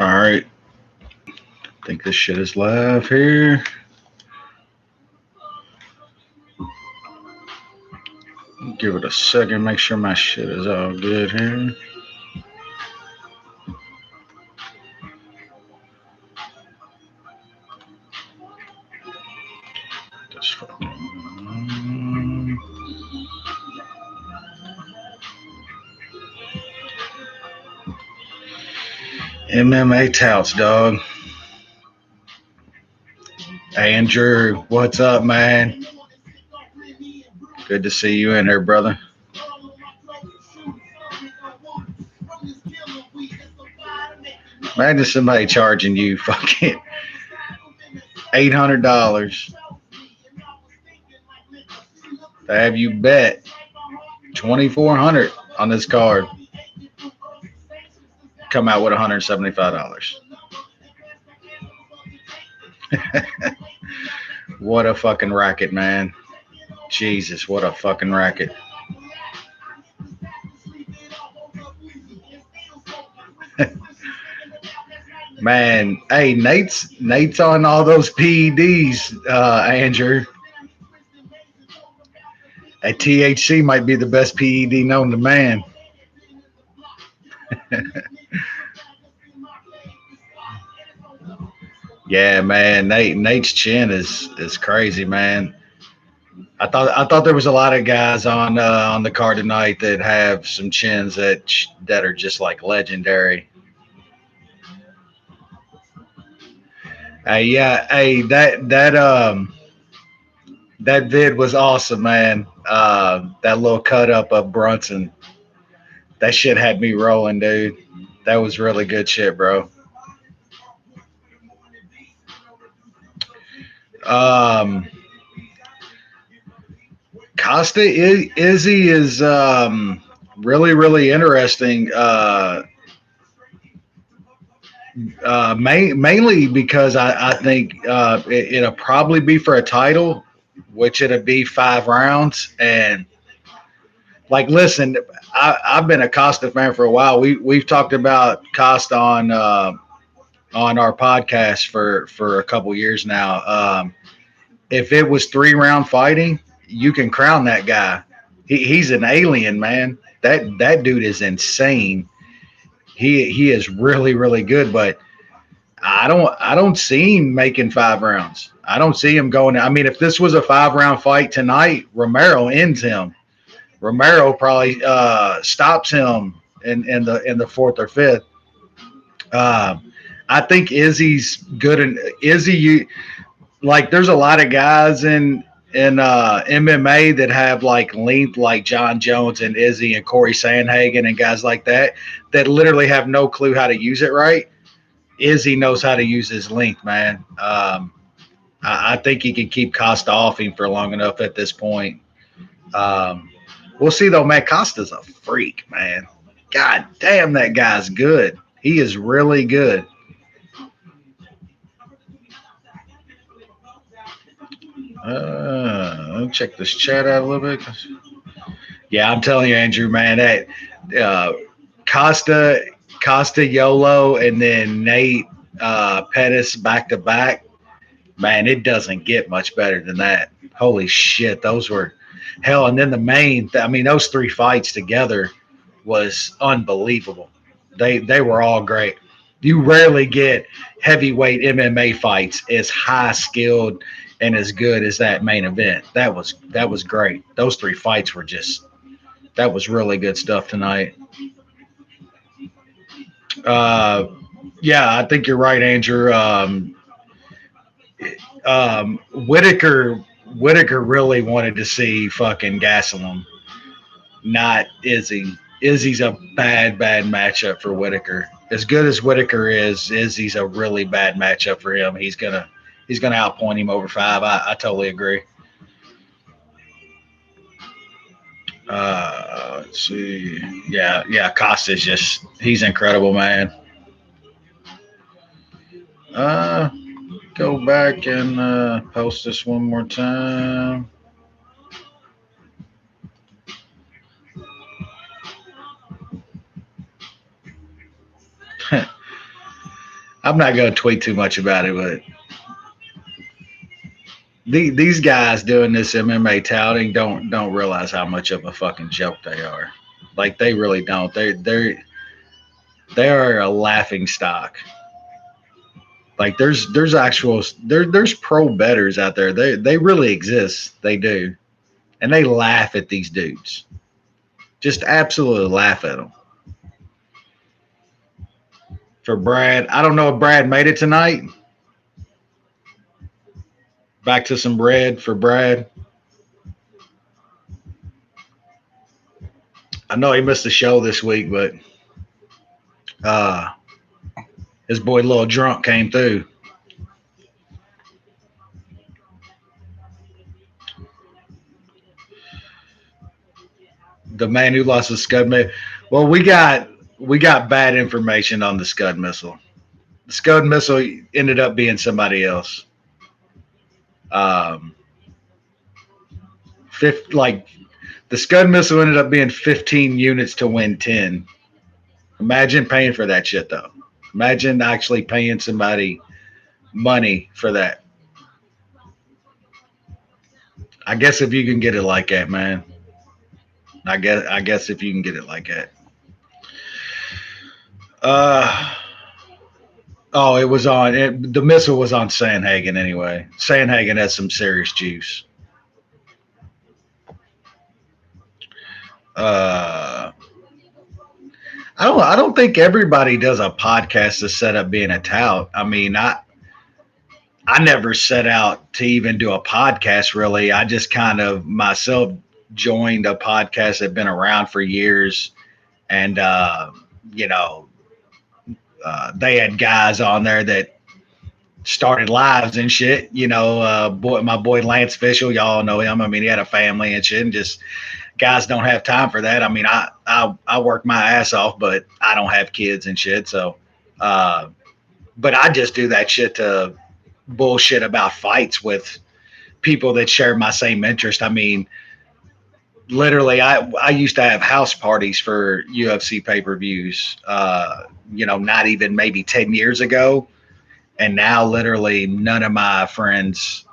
All right. I think this shit is live here. Give it a second. Make sure my shit is all good here. This fucking MMA touts, dog. Andrew, what's up, man? Good to see you in here, brother. Imagine somebody charging you fucking $800 to have you bet 2,400 on this card. Come out with $175. What a fucking racket, man. Jesus, what a fucking racket. Man, hey, Nate's on all those PEDs, Andrew. A THC might be the best PED known to man. Yeah, man, Nate's chin is crazy, man. I thought there was a lot of guys on the card tonight that have some chins that are just like legendary. Yeah, hey, that vid was awesome, man. That little cut up of Brunson, that shit had me rolling, dude. That was really good shit, bro. Um, Izzy is really interesting. Mainly because I think it'll probably be for a title, which it'll be 5 rounds. And like, listen, I've been a Costa fan for a while. We've talked about Costa on our podcast for a couple years now. If it was 3 round fighting, you can crown that guy. He's an alien, man. That dude is insane. He is really good, but I don't see him making 5 rounds. I don't see him going. I mean, if this was a 5 round fight tonight, Romero ends him. Romero probably stops him in the fourth or fifth. Uh, I think Izzy's good. And Izzy, like, there's a lot of guys in MMA that have like length, like John Jones and Izzy and Corey Sandhagen and guys like that literally have no clue how to use it right. Izzy knows how to use his length, man. I think he can keep Costa off him for long enough at this point. Um, we'll see, though, man. Costa's a freak, man. God damn, that guy's good. He is really good. Let me check this chat out a little bit. Yeah, I'm telling you, Andrew, man, that uh, Costa, Costa Yolo, and then Nate Pettis back to back. Man, it doesn't get much better than that. Holy shit, those were hell. And then the main, I mean, those 3 fights together was unbelievable. They were all great. You rarely get heavyweight MMA fights as high skilled and as good as that main event. That was great. Those 3 fights were just, that was really good stuff tonight. Uh, yeah, I think you're right, Andrew. Whitaker really wanted to see fucking Gastelum, not Izzy. Izzy's a bad matchup for Whitaker. As good as Whitaker is, Izzy's a really bad matchup for him. He's gonna outpoint him over 5. I totally agree. Let's see. Yeah. Costa's just, he's incredible, man. Uh, Go back and post this one more time. I'm not gonna tweet too much about it, but these guys doing this MMA touting don't realize how much of a fucking joke they are. Like they really don't. They are a laughing stock. Like there's actual there's pro betters out there. They really exist. They do, and they laugh at these dudes. Just absolutely laugh at them. For Brad, I don't know if Brad made it tonight. Back to some bread for Brad. I know he missed the show this week, but uh, his boy Little Drunk came through. The man who lost the Scud missile. Well, we got bad information on the Scud missile. The Scud missile ended up being somebody else. Um, like the Scud missile ended up being 15 units to win 10. Imagine paying for that shit though. Imagine actually paying somebody money for that. I guess if you can get it like that, man. I guess if you can get it like that. Uh oh, it was on the missile was on Sandhagen anyway. Sandhagen has some serious juice. Uh I don't think everybody does a podcast to set up being a tout. I mean, I never set out to even do a podcast really. I just kind of myself joined a podcast that had been around for years and you know, they had guys on there that started lives and shit. My boy Lance Fishel, y'all know him. I mean, he had a family and shit, and just guys don't have time for that. I mean, I work my ass off, but I don't have kids and shit. So, but I just do that shit to bullshit about fights with people that share my same interest. I mean, literally, I used to have house parties for UFC pay per views. Not even maybe 10 years ago, and now literally none of my friends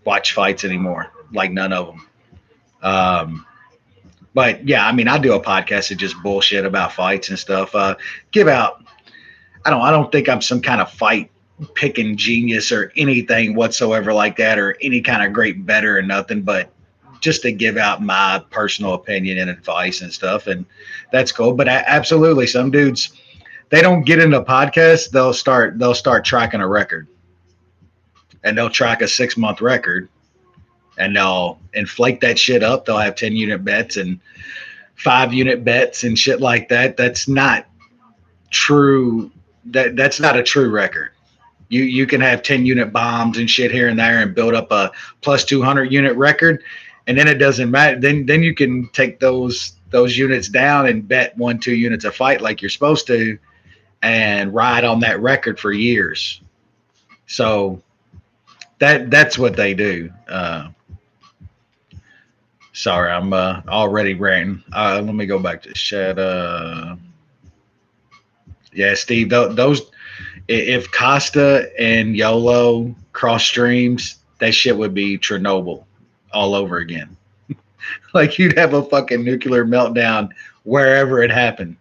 watch fights anymore. Like none of them. But yeah, I mean, I do a podcast that just bullshit about fights and stuff. Give out. I don't think I'm some kind of fight picking genius or anything whatsoever like that, or any kind of great better or nothing. But just to give out my personal opinion and advice and stuff, and that's cool. But absolutely, some dudes they don't get into podcasts. They'll start tracking a record, and they'll track a 6 month record, and they'll inflate that shit up. They'll have 10 unit bets and 5 unit bets and shit like that. That's not true. That's not a true record. You can have 10 unit bombs and shit here and there and build up a plus 200 unit record, and then it doesn't matter. Then you can take those units down and bet 1-2 units a fight like you're supposed to, and ride on that record for years. So that's what they do. Sorry, I'm already ranting. Let me go back to the chat. Yeah, Steve, those if Costa and YOLO cross streams, that shit would be Chernobyl all over again. Like you'd have a fucking nuclear meltdown wherever it happened.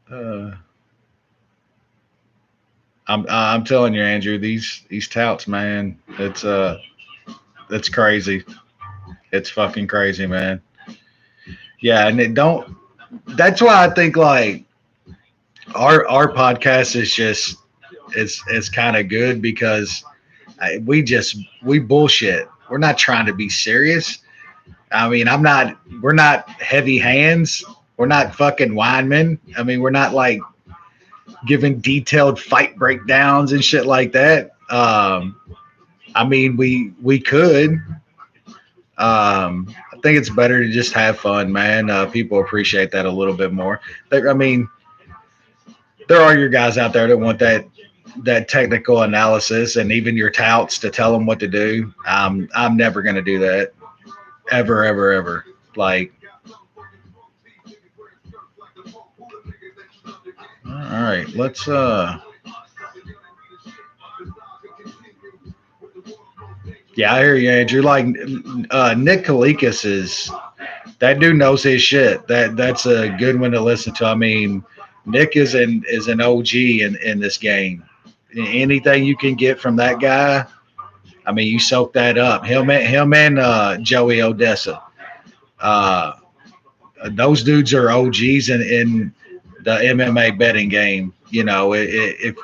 Uh, I'm telling you, Andrew, these touts, man, it's crazy. It's fucking crazy, man. Yeah, and it don't. That's why I think like our podcast is just it's kind of good because we bullshit. We're not trying to be serious. I mean, we're not heavy hands. We're not fucking Weinman. I mean, we're not like giving detailed fight breakdowns and shit like that. I mean, we could. I think it's better to just have fun, man. People appreciate that a little bit more. I mean, there are your guys out there that want that technical analysis, and even your touts to tell them what to do. I'm never gonna do that, ever, ever, ever. Like, all right, let's yeah, I hear you, Andrew. Like Nick Kalikas is that dude knows his shit. That's a good one to listen to. I mean, Nick is an OG in this game. Anything you can get from that guy, I mean, you soak that up. Him and Joey Odessa. Uh, those dudes are OGs in the MMA betting game. You know, if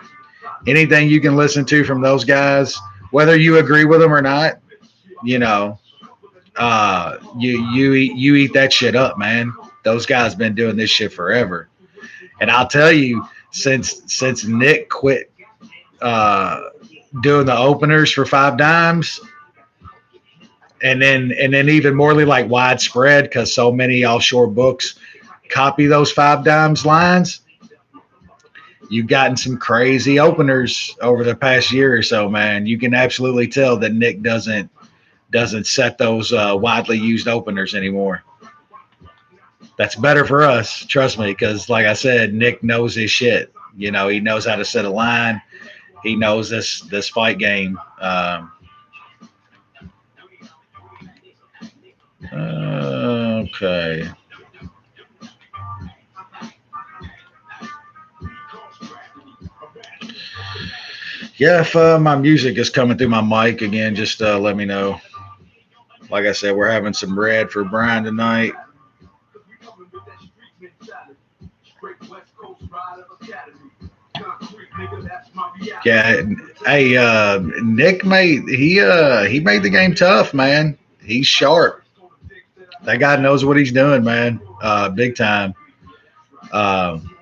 anything you can listen to from those guys, whether you agree with them or not, you know, you eat that shit up, man. Those guys been doing this shit forever, and I'll tell you, since Nick quit uh, doing the openers for 5 dimes, and then even more like widespread because so many offshore books copy those 5 dimes lines. You've gotten some crazy openers over the past year or so, man. You can absolutely tell that Nick doesn't set those widely used openers anymore. That's better for us, trust me, because like I said, Nick knows his shit. You know, he knows how to set a line. He knows this fight game. Okay. Yeah, if my music is coming through my mic again, just let me know. Like I said, we're having some red for Brian tonight. Yeah, hey, Nick he made the game tough, man. He's sharp. That guy knows what he's doing, man. Big time. Um,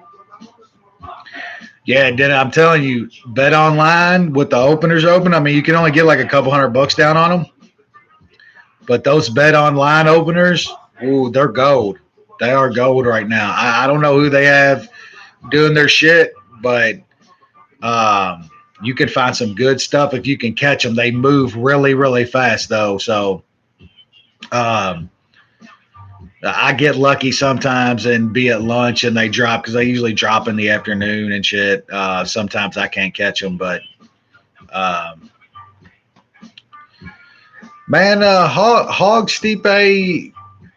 yeah, then I'm telling you, bet online with the openers open. I mean, you can only get like a couple $100 down on them, but those bet online openers, ooh, they're gold. They are gold right now. I don't know who they have doing their shit, but you can find some good stuff if you can catch them. They move really, really fast though. So um, I get lucky sometimes and be at lunch and they drop because they usually drop in the afternoon and shit. Sometimes I can't catch them, but um, man, Hog Stipe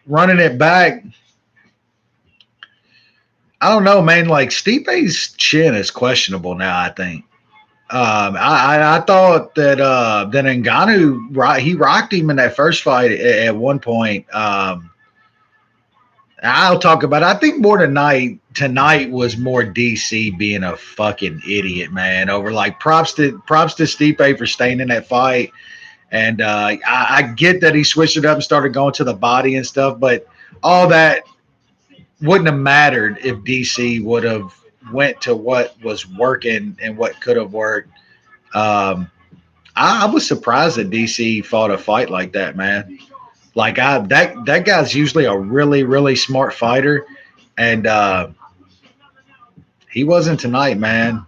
running it back. I don't know, man. Like Stipe's chin is questionable now. I think. I thought that Ngannou he rocked him in that first fight at one point. I'll talk about it. I think more tonight was more DC being a fucking idiot, man. Over like props to Stipe for staying in that fight. And I get that he switched it up and started going to the body and stuff, but all that wouldn't have mattered if DC would have went to what was working and what could have worked. Um, I was surprised that DC fought a fight like that, man. Like that guy's usually a really really smart fighter, and he wasn't tonight, man.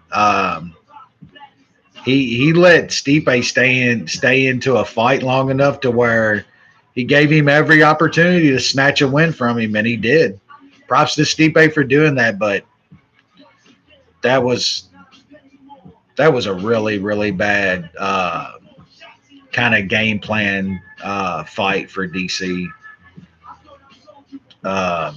He let Stipe stay into a fight long enough to where he gave him every opportunity to snatch a win from him, and he did. Props to Stipe for doing that, but that was that was a really really bad kind of game plan fight for DC. Uh,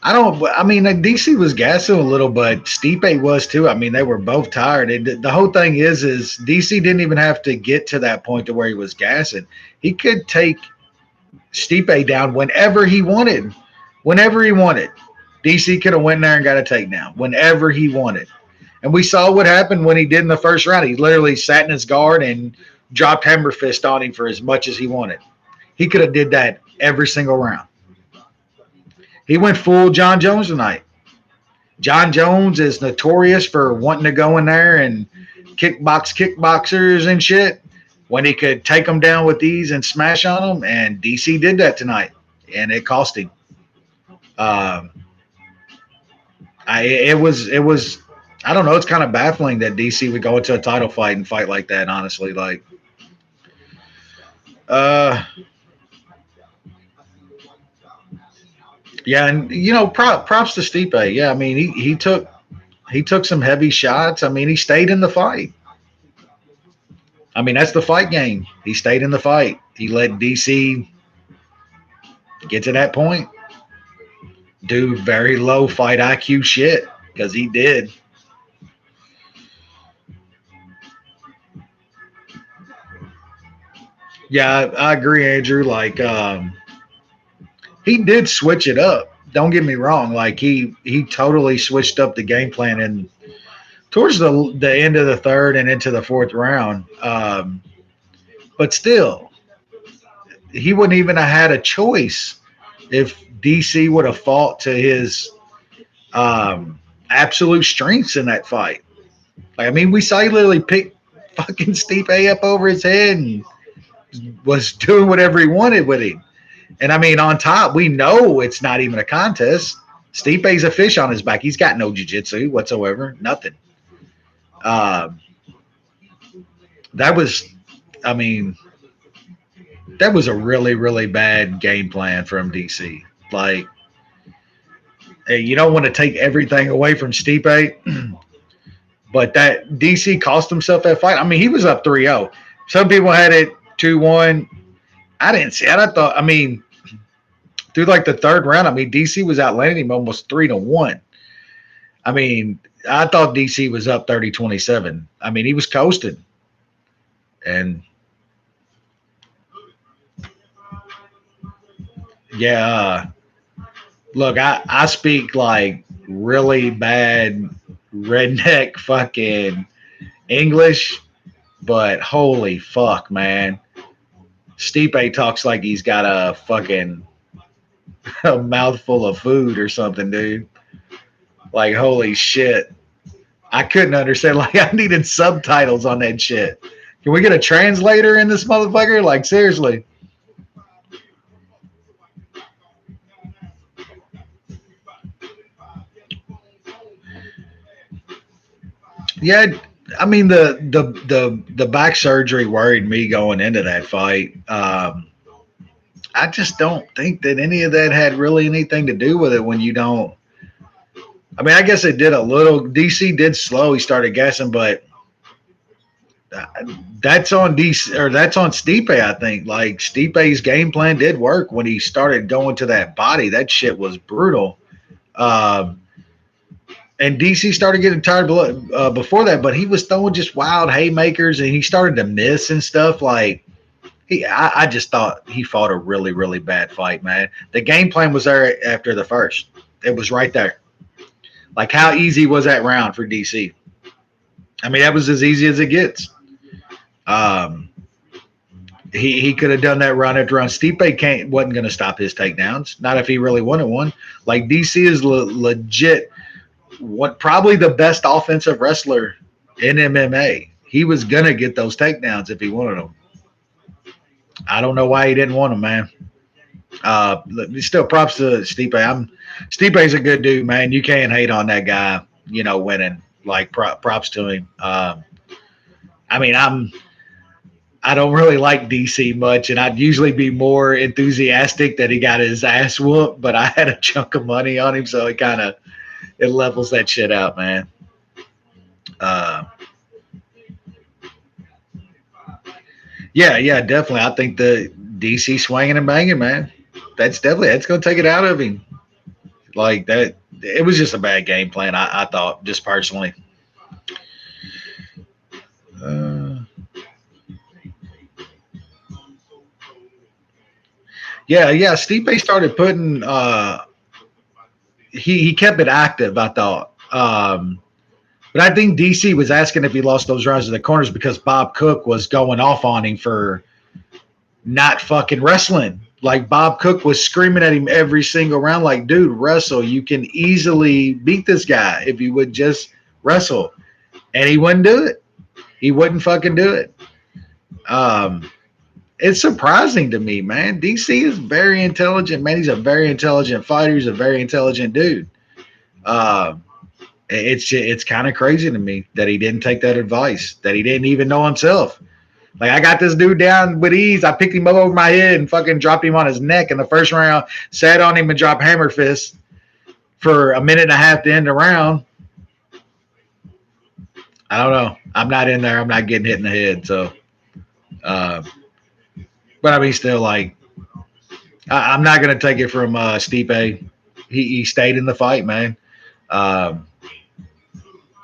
I don't. I mean, like, DC was gassing a little, but Stipe was too. I mean, they were both tired. The whole thing is DC didn't even have to get to that point to where he was gassing. He could take Stipe down whenever he wanted. Whenever he wanted, DC could have went there and got a takedown whenever he wanted. And we saw what happened when he did in the first round. He literally sat in his guard and dropped hammer fist on him for as much as he wanted. He could have did that every single round. He went full John Jones tonight. John Jones is notorious for wanting to go in there and kickboxers and shit when he could take them down with these and smash on them. And DC did that tonight, and it cost him. Um, it was I don't know. It's kind of baffling that DC would go into a title fight and fight like that. Honestly, like uh, Yeah, and props to Stipe. Yeah, I mean he took some heavy shots. I mean he stayed in the fight. I mean that's the fight game. He stayed in the fight. He let DC get to that point, do very low fight IQ shit because he did. Yeah, I agree, Andrew. Like he did switch it up. Don't get me wrong. Like he totally switched up the game plan and towards the end of the third and into the fourth round. But still, he wouldn't even have had a choice if DC would have fought to his absolute strengths in that fight. Like, I mean, we cellularly picked fucking Stipe up over his head and was doing whatever he wanted with him. And I mean, on top, we know it's not even a contest. Stipe's a fish on his back. He's got no jiu-jitsu whatsoever, nothing. Uh, that was, I mean, that was a really, really bad game plan from DC. Like, hey, you don't want to take everything away from Stipe, but that DC cost himself that fight. I mean, he was up 3-0. Some people had it 2-1. I didn't see it. I thought, I mean, through like the third round, I mean, DC was outlanding him almost 3-1. I mean, I thought DC was up 30-27. I mean, he was coasting. And yeah, look, I speak like really bad redneck fucking English, but holy fuck, man. Stipe talks like he's got a fucking a mouthful of food or something, dude. Like, holy shit. I couldn't understand. Like, I needed subtitles on that shit. Can we get a translator in this motherfucker? Like, seriously. Yeah, I mean the back surgery worried me going into that fight. I just don't think that any of that had really anything to do with it when you don't. I mean, I guess it did a little. DC did slow. He started guessing, but that's on DC or that's on Stipe. I think like Stipe's game plan did work when he started going to that body. That shit was brutal. Um, and DC started getting tired before that, but he was throwing just wild haymakers, and he started to miss and stuff. Like I just thought he fought a really, really bad fight, man. The game plan was there after the first. It was right there. Like how easy was that round for DC? I mean, that was as easy as it gets. Um, he could have done that run after run. Stipe wasn't going to stop his takedowns. Not if he really wanted one. Like DC is legit. What probably the best offensive wrestler in MMA. He was gonna get those takedowns if he wanted them. I don't know why he didn't want them, man. Still props to Stipe. Stipe's a good dude, man. You can't hate on that guy. Winning. Like props to him. I mean, I don't really like DC much, and I'd usually be more enthusiastic that he got his ass whooped. But I had a chunk of money on him, so it levels that shit out, man. Uh, yeah, definitely. I think the DC swinging and banging, man. That's gonna take it out of him. Like that, it was just a bad game plan. I thought, just personally. Uh, yeah. Stipe started putting. He kept it active. I thought. But I think DC was asking if he lost those rounds to the corners because Bob Cook was going off on him for not fucking wrestling. Like Bob Cook was screaming at him every single round, like, dude, wrestle. You can easily beat this guy if you would just wrestle. And he wouldn't do it. He wouldn't fucking do it. Um, it's surprising to me, man. DC is very intelligent, man. He's a very intelligent fighter. He's a very intelligent dude. Um, it's kind of crazy to me that he didn't take that advice, that he didn't even know himself. Like I got this dude down with ease. I picked him up over my head and fucking dropped him on his neck in the first round. Sat on him and dropped hammer fists for a minute and a half to end the round. I don't know. I'm not in there. I'm not getting hit in the head. So, uh, but I mean, still, like, I'm not gonna take it from Stipe. He stayed in the fight, man. Um,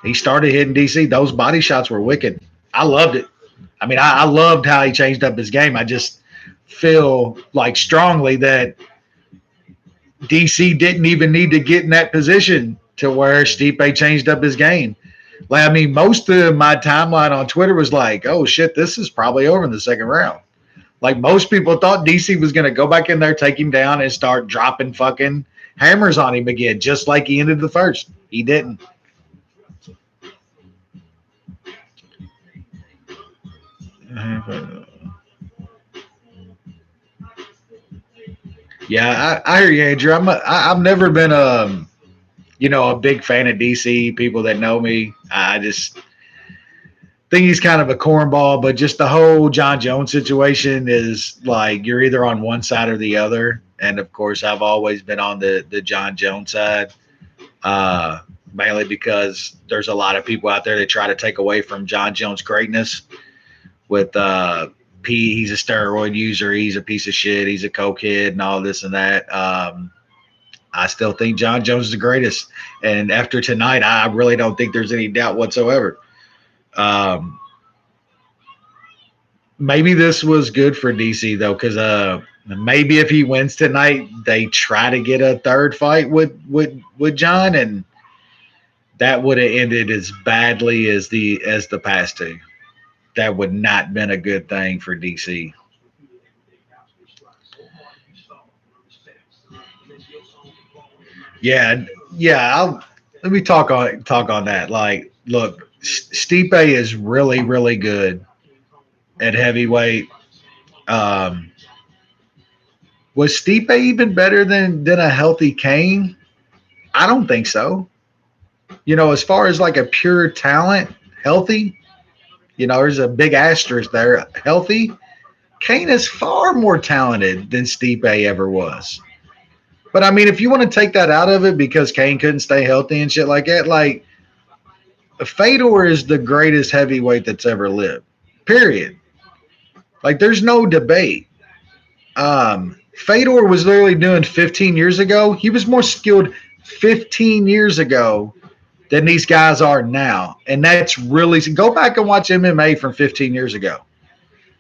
he started hitting DC. Those body shots were wicked. I loved it. I mean, I loved how he changed up his game. I just feel like strongly that DC didn't even need to get in that position to where Stipe changed up his game. Like, I mean, most of my timeline on Twitter was like, oh shit, this is probably over in the second round. Like, most people thought DC was going to go back in there, take him down, and start dropping fucking hammers on him again, just like he ended the first. He didn't. Yeah, I hear you, Andrew. I've never been a big fan of DC. People that know me, I just think he's kind of a cornball. But just the whole John Jones situation is like you're either on one side or the other. And of course, I've always been on the John Jones side, uh, mainly because there's a lot of people out there that try to take away from John Jones' greatness with P. He's a steroid user. He's a piece of shit. He's a cokehead and all this and that. I still think John Jones is the greatest. And after tonight, I really don't think there's any doubt whatsoever. Um, Maybe this was good for DC though, because maybe if he wins tonight, they try to get a third fight with John, and that would have ended as badly as the past two. That would not been a good thing for DC. Yeah, yeah. Let me talk on that. Like, look, Stipe is really really good at heavyweight. Um, was Stipe even better than a healthy Kane? I don't think so. As far as like a pure talent, healthy, there's a big asterisk there. Healthy, Kane is far more talented than Stipe ever was. But I mean, if you want to take that out of it because Kane couldn't stay healthy and shit like that, like Fedor is the greatest heavyweight that's ever lived. Period. Like, there's no debate. Fedor was literally doing 15 years ago. He was more skilled 15 years ago than these guys are now. And that's really, go back and watch MMA from 15 years ago.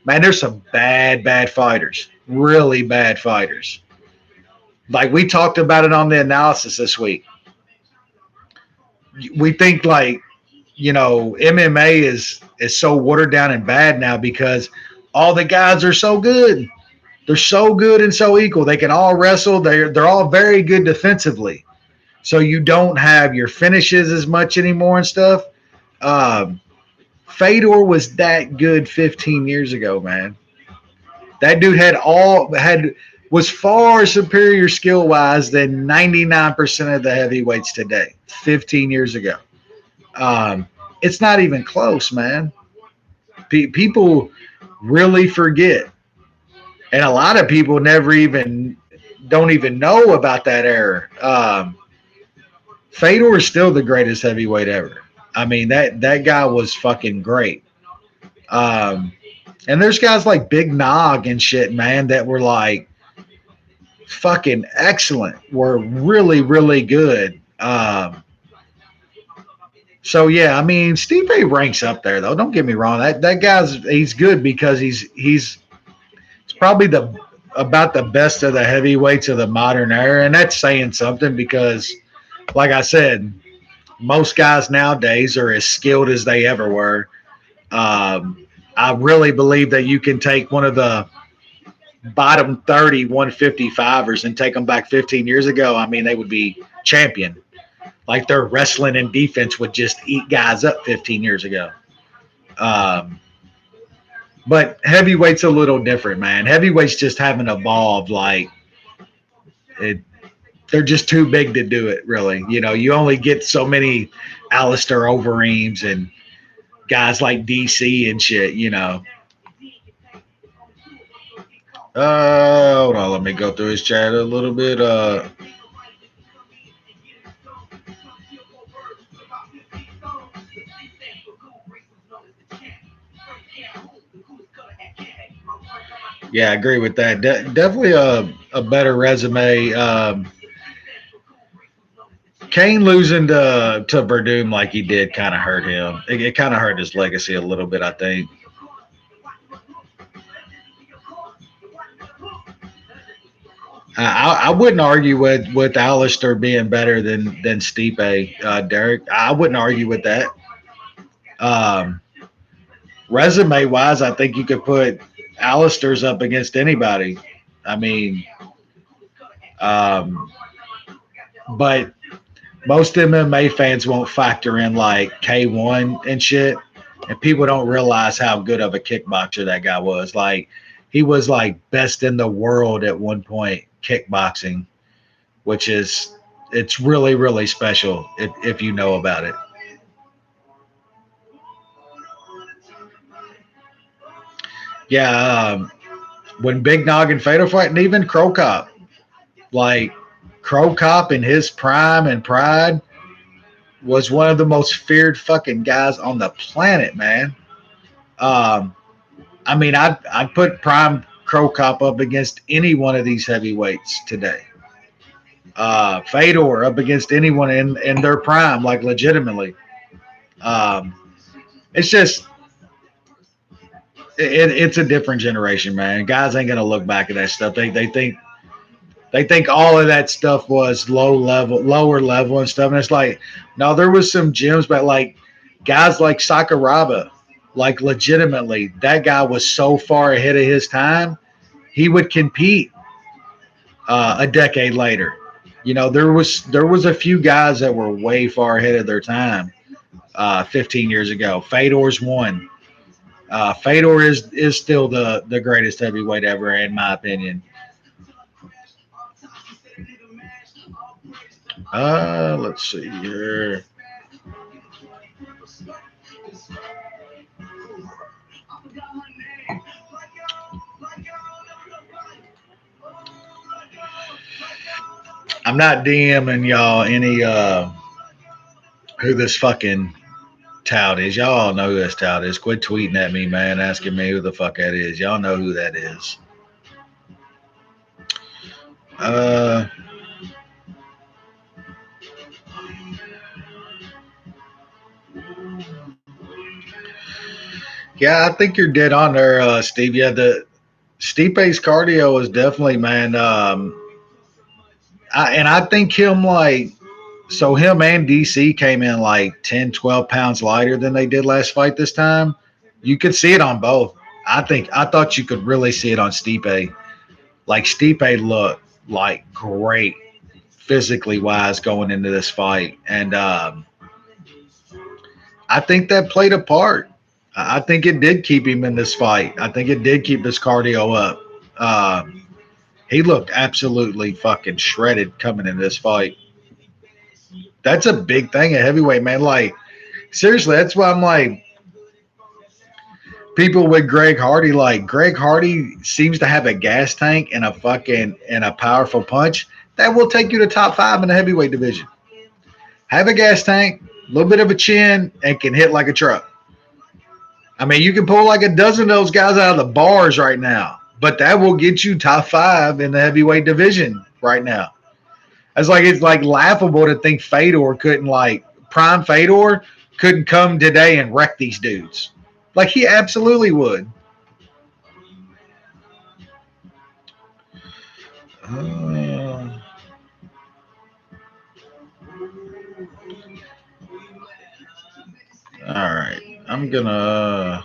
Man, there's some bad, bad fighters. Really bad fighters. Like, we talked about it on the analysis this week. We think like, MMA is so watered down and bad now because all the guys are so good. They're so good and so equal. They can all wrestle. They're all very good defensively. So you don't have your finishes as much anymore and stuff. Um, Fedor was that good 15 years ago, man. That dude was far superior skill wise than 99% of the heavyweights today. 15 years ago, it's not even close, man. People really forget, and a lot of people never even don't even know about that era. Fedor is still the greatest heavyweight ever. I mean, that guy was fucking great. Um, and there's guys like Big Nog and shit, man, that were like fucking excellent. Were really, really good. So yeah, I mean, Stipe ranks up there though. Don't get me wrong. He's good because he's probably the about the best of the heavyweights of the modern era, and that's saying something because, like I said, most guys nowadays are as skilled as they ever were. I really believe that you can take one of the bottom 30 155ers and take them back 15 years ago. I mean, they would be champion. Like, their wrestling and defense would just eat guys up 15 years ago. Um, but heavyweight's a little different, man. Heavyweights just haven't evolved. Like, they're just too big to do it, really. You only get so many Alistair Overeems and guys like DC and shit. Hold on, let me go through his chat a little bit. Yeah, I agree with that. Definitely a better resume. Kane losing to Verdum like he did kind of hurt him. It kind of hurt his legacy a little bit, I think. I wouldn't argue with Alistair being better than Stipe, Derek. I wouldn't argue with that. Um, Resume wise, I think you could put Alistair's up against anybody. I mean, um, but most MMA fans won't factor in like K1 and shit, and people don't realize how good of a kickboxer that guy was. Like, he was like best in the world at one point kickboxing, which is it's really really special if you know about it. Yeah, when Big Nog and Fatal fight, and even Crow Cop, like Crow Cop in his prime and pride was one of the most feared fucking guys on the planet, man. Um, I mean, I'd put prime Crow Cop up against any one of these heavyweights today. Fedor up against anyone in their prime, like legitimately. Um, it's just it's a different generation, man. Guys ain't gonna look back at that stuff. They think all of that stuff was lower level and stuff. And it's like, no, there was some gems, but like guys like Sakuraba, like legitimately, that guy was so far ahead of his time. He would compete a decade later. You know, there was a few guys that were way far ahead of their time 15 years ago. Fedor's one. Fedor is still the greatest heavyweight ever, in my opinion. Let's see here. I'm not DMing y'all any who this fucking tout is. Y'all all know who this tout is. Quit tweeting at me, man, asking me who the fuck that is. Y'all know who that is. Uh, yeah, I think you're dead on there, Steve. Yeah, the Stipe's cardio is definitely, man. And I think him like so him and DC came in like 10, 12 pounds lighter than they did last fight this time. You could see it on both. I thought you could really see it on Stipe. Like Stipe looked like great physically wise going into this fight, and I think that played a part. I think it did keep him in this fight. I think it did keep his cardio up. He looked absolutely fucking shredded coming into this fight. That's a big thing at heavyweight, man. Like seriously, that's why I'm like people with Greg Hardy. Like Greg Hardy seems to have a gas tank and a powerful punch that will take you to top five in the heavyweight division. Have a gas tank, a little bit of a chin, and can hit like a truck. I mean, you can pull like a dozen of those guys out of the bars right now, but that will get you top five in the heavyweight division right now. It's like laughable to think Fedor couldn't like prime Fedor couldn't come today and wreck these dudes. Like he absolutely would. Uh, all right, I'm gonna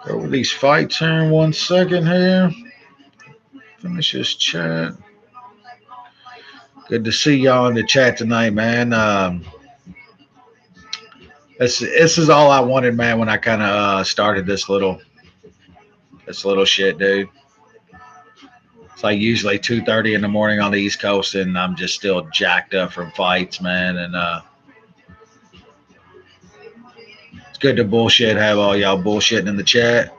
go over these fights here in 1 second here. Finish this chat. Good to see y'all in the chat tonight, man. This is all I wanted, man. When I kind of started this little shit, dude. It's like usually 2:30 in the morning on the East Coast, and I'm just still jacked up from fights, man. And It's good to bullshit. Have all y'all bullshitting in the chat.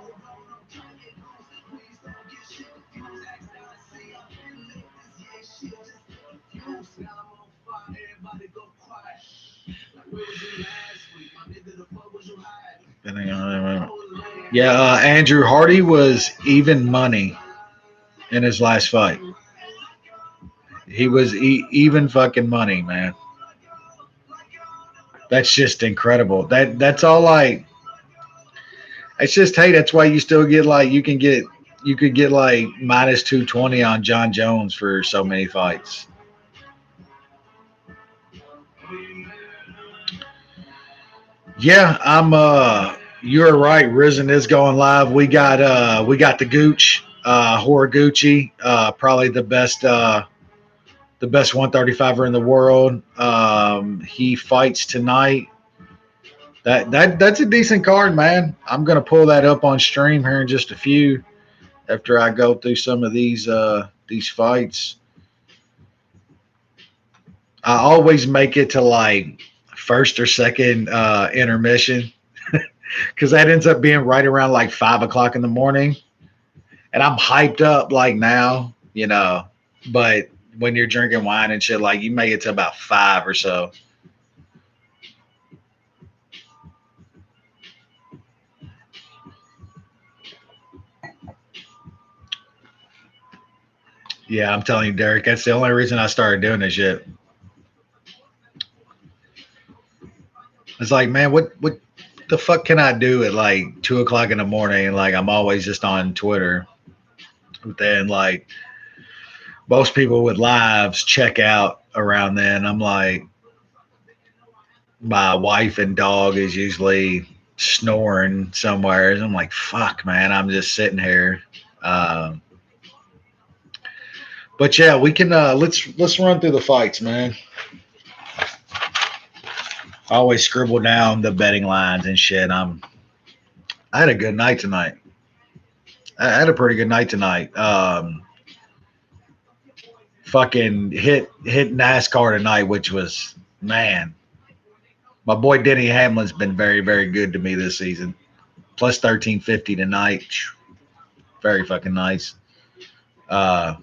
Yeah, Andrew Hardy was even money in his last fight. He was even fucking money, man. That's just incredible. That's all like. It's just hey, that's why you still get like you could get like minus 220 on John Jones for so many fights. Yeah, I'm you're right. Risen is going live. We got the Gooch, Horiguchi, probably the best 135er in the world. He fights tonight. That's a decent card, man. I'm gonna pull that up on stream here in just a few after I go through some of these fights. I always make it to like first or second intermission because that ends up being right around like 5 o'clock in the morning, and I'm hyped up like now, you know. But when you're drinking wine and shit, like you make it to about 5 or so. Yeah, I'm telling you, Derek, that's the only reason I started doing this shit. It's like, man, what the fuck can I do at like 2 o'clock in the morning? Like I'm always just on Twitter. But then like most people with lives check out around then. I'm like, my wife and dog is usually snoring somewhere. I'm like, fuck, man, I'm just sitting here. Um, but yeah, we can let's run through the fights, man. I always scribble down the betting lines and shit. I had a good night tonight. I had a pretty good night tonight. Fucking hit NASCAR tonight, which was man. My boy Denny Hamlin's been very very good to me this season. Plus 1350 tonight. Very fucking nice. Uh,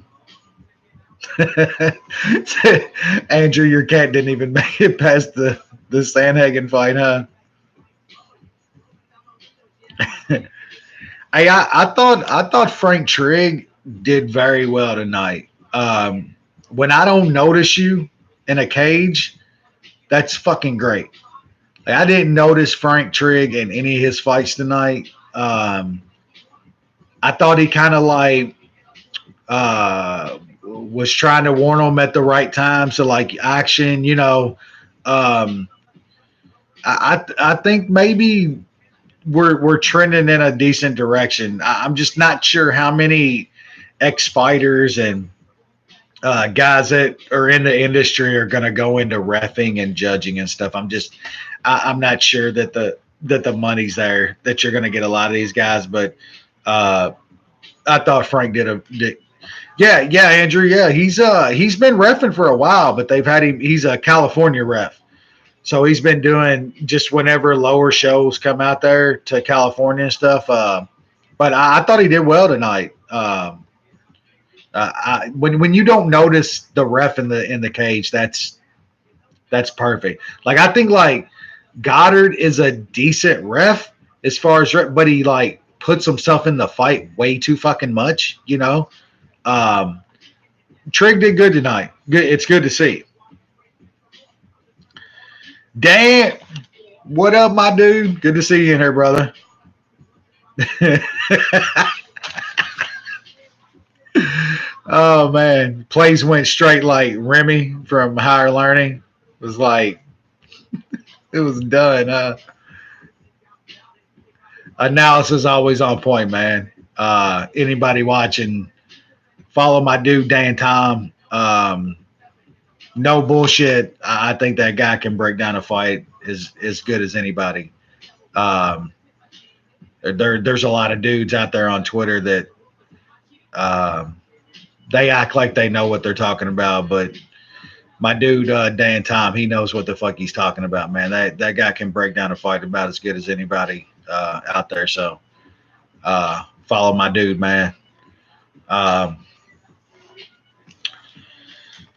Andrew, your cat didn't even make it past the Sandhagen fight, huh? I thought Frank Trigg did very well tonight. When I don't notice you in a cage, that's fucking great. Like, I didn't notice Frank Trigg in any of his fights tonight. I thought he kind of like was trying to warn him at the right time. So like action, you know, um, I think maybe we're trending in a decent direction. I'm just not sure how many ex fighters and guys that are in the industry are going to go into refing and judging and stuff. I'm not sure that the money's there that you're going to get a lot of these guys. But uh, I thought Frank did. Yeah, Andrew. Yeah, he's been refing for a while, but they've had him. He's a California ref. So he's been doing just whenever lower shows come out there to California and stuff. But I thought he did well tonight. When you don't notice the ref in the cage, that's perfect. Like I think like Goddard is a decent ref as far as but he like puts himself in the fight way too fucking much. You know, um, Trigg did good tonight. Good, it's good to see. Dan, what up, my dude? Good to see you in here, brother. Oh man, plays went straight like Remy from Higher Learning. It was like it was done. Analysis always on point, man. Anybody watching, follow my dude Dan Tom. No bullshit. I think that guy can break down a fight as good as anybody. Um, there's a lot of dudes out there on Twitter that um, they act like they know what they're talking about, but My dude Dan Tom, he knows what the fuck he's talking about, man. That guy can break down a fight about as good as anybody out there. So follow my dude, man. Um,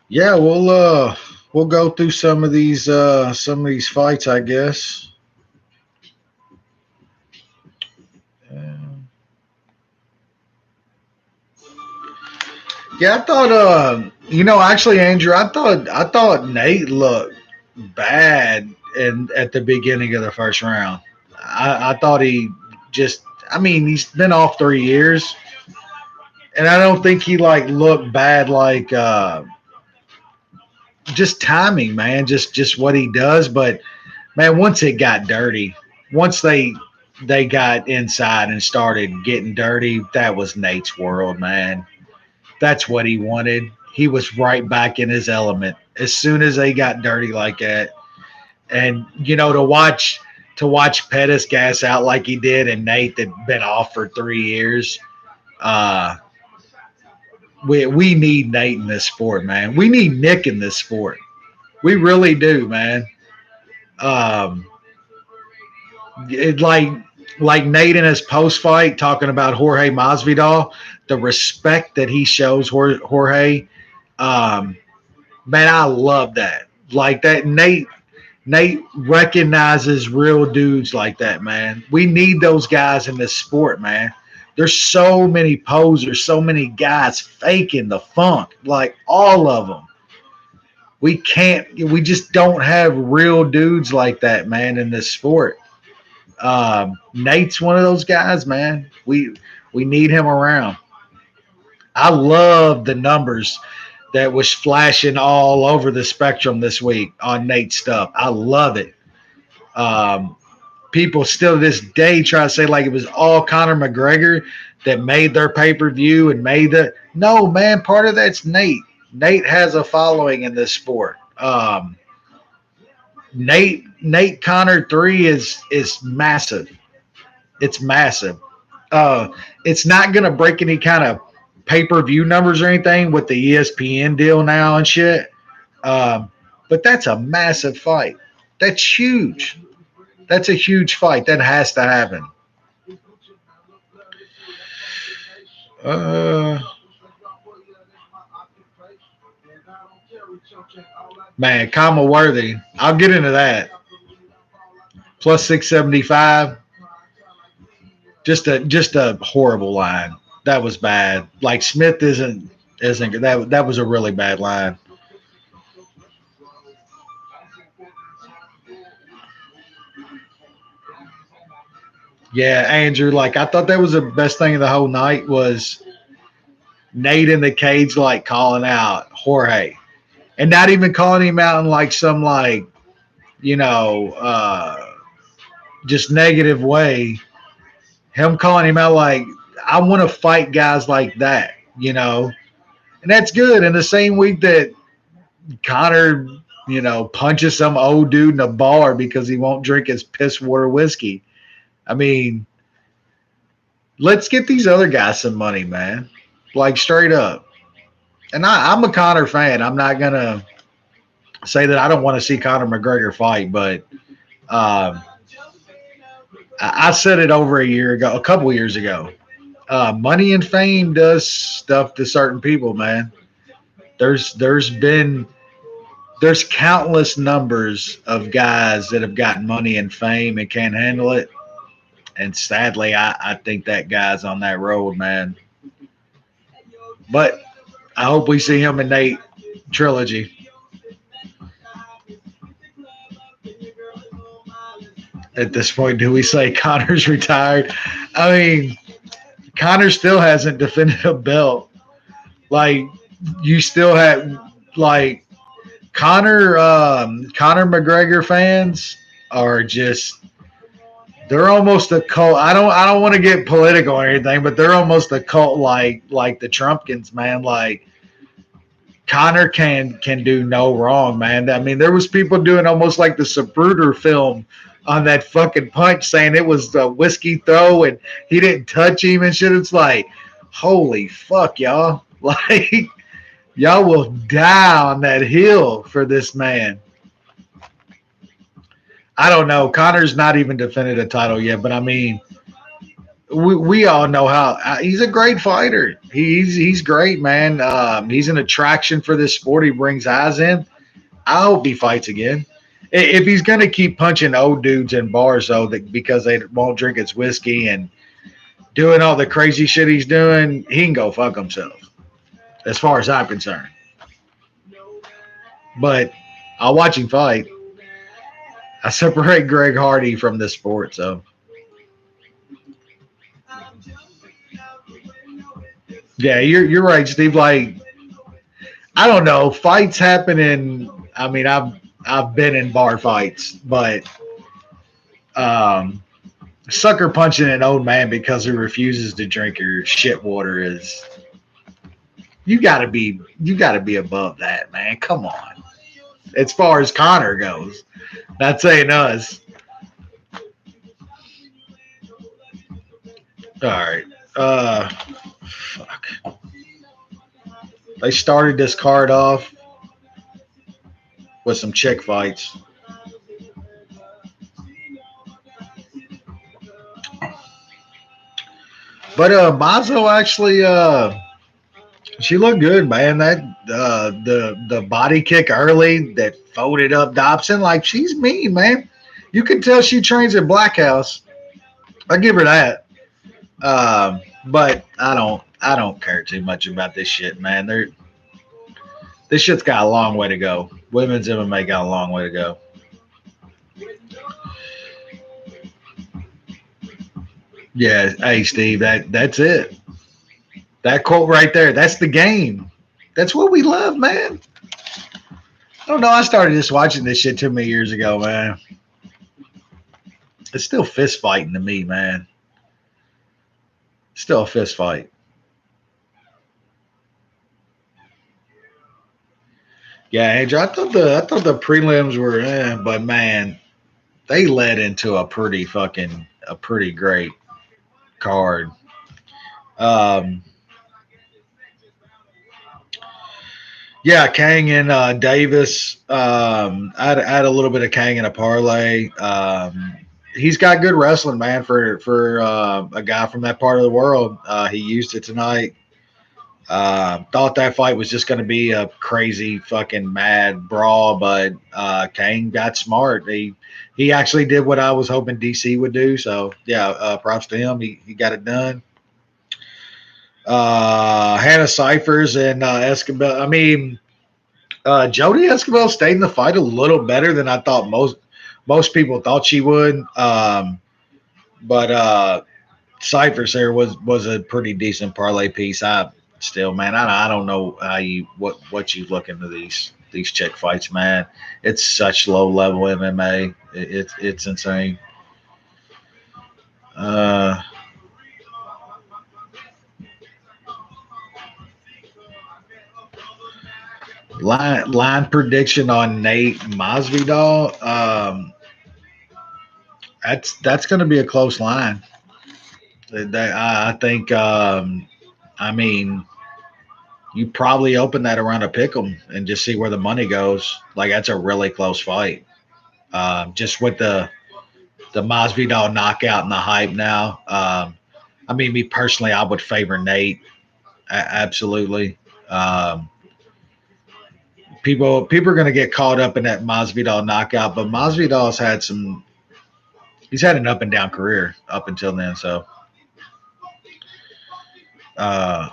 yeah, we'll go through some of these fights, I guess. Uh, yeah, I thought actually, Andrew, I thought Nate looked bad in at the beginning of the first round. I thought he just I mean, he's been off 3 years, and I don't think he like looked bad like just timing, man, just what he does. But man, once it got dirty, once they got inside and started getting dirty, that was Nate's world, man. That's what he wanted. He was right back in his element as soon as they got dirty like that. And to watch Pettis gas out like he did, and Nate that been off for 3 years. Uh, we need Nate in this sport, man. We need Nick in this sport. We really do, man. Um, it like Nate in his post fight talking about Jorge Masvidal, the respect that he shows Jorge. Um, man, I love that. Like that, Nate recognizes real dudes like that, man. We need those guys in this sport, man. There's so many posers, so many guys faking the funk, like all of them. We just don't have real dudes like that, man, in this sport. Nate's one of those guys, man. We need him around. I love the numbers that was flashing all over the spectrum this week on Nate's stuff. I love it. Um, People still to this day try to say like it was all Conor McGregor that made their pay per view and made the. No, man, part of that's Nate. Nate has a following in this sport. Nate Connor 3 is massive. It's massive. Uh, it's not gonna break any kind of pay per view numbers or anything with the ESPN deal now and shit. Um, but that's a massive fight. That's huge. That's a huge fight. That has to happen. Uh, Man, Kama Worthy. I'll get into that. Plus 675. Just a horrible line. That was bad. Like Smith isn't that was a really bad line. Yeah, Andrew. Like I thought that was the best thing of the whole night was Nate in the cage like calling out Jorge and not even calling him out in like some like you know just negative way. Him calling him out like I want to fight guys like that, and that's good. In the same week that Connor, punches some old dude in a bar because he won't drink his piss water whiskey. I mean, let's get these other guys some money, man. Like straight up. And I'm a Connor fan. I'm not gonna say that I don't want to see Conor McGregor fight, but um, I said it over a couple years ago. Money and fame does stuff to certain people, man. There's there's been there's countless numbers of guys that have gotten money and fame and can't handle it. And sadly, I think that guy's on that road, man. But I hope we see him in Nate trilogy. At this point, do we say Connor's retired? I mean, Connor still hasn't defended a belt. Like you still have like Connor McGregor fans are just they're almost a cult. I don't want to get political or anything, but they're almost a cult like the Trumpkins, man. Like Connor can do no wrong, man. I mean, there was people doing almost like the Zapruder film on that fucking punch, saying it was a whiskey throw and he didn't touch him and shit. It's like, holy fuck, y'all! Like Y'all will die on that hill for this man. I don't know. Connor's not even defended a title yet, but I mean, we all know how he's a great fighter. He's great, man. He's an attraction for this sport. He brings eyes in. I hope he fights again. If he's gonna keep punching old dudes in bars though, because they won't drink his whiskey and doing all the crazy shit he's doing, he can go fuck himself. As far as I'm concerned, but I'll watch him fight. I separate Greg Hardy from this sport, so yeah, you're right, Steve. Like I don't know, fights happen in. I mean, I've been in bar fights, but um, sucker punching an old man because he refuses to drink your shit water is you gotta be above that, man. Come on. As far as Connor goes, not saying us. All right. Fuck. They started this card off with some chick fights. But Mazo actually she looked good, man. That the body kick early that folded up Dobson, like she's mean, man. You can tell she trains at Black House. I give her that. But I don't care too much about this shit, man. This shit's got a long way to go. Women's MMA got a long way to go. Yeah, hey Steve, that's it. That quote right there, that's the game. That's what we love, man. I don't know. I started just watching this shit too many years ago, man. It's still fist fighting to me, man. Still a fist fight. Yeah, Andrew. I thought the prelims were, but man, they led into a pretty great card. Um, yeah, Kang and Davis. I had a little bit of Kang in a parlay. He's got good wrestling, man, for a guy from that part of the world. He used it tonight. Thought that fight was just going to be a crazy fucking mad brawl, but Kane got smart. He actually did what I was hoping DC would do. So yeah, props to him. He got it done. Hannah Cyphers and Escobar. I mean, Jody Escobar stayed in the fight a little better than I thought most people thought she would. But Cyphers there was a pretty decent parlay piece. I still, man, I don't know how what you look into these chick fights, man. It's such low level MMA. It's insane. Uh, line prediction on Nate Masvidal. That's going to be a close line. I think. I mean, you probably open that around a pick 'em and just see where the money goes. Like that's a really close fight. Just with the Masvidal knockout and the hype now. I mean, me personally, I would favor Nate. Absolutely. Um, people are going to get caught up in that Masvidal knockout, but Masvidal's had some. He's had an up and down career up until then. So, uh,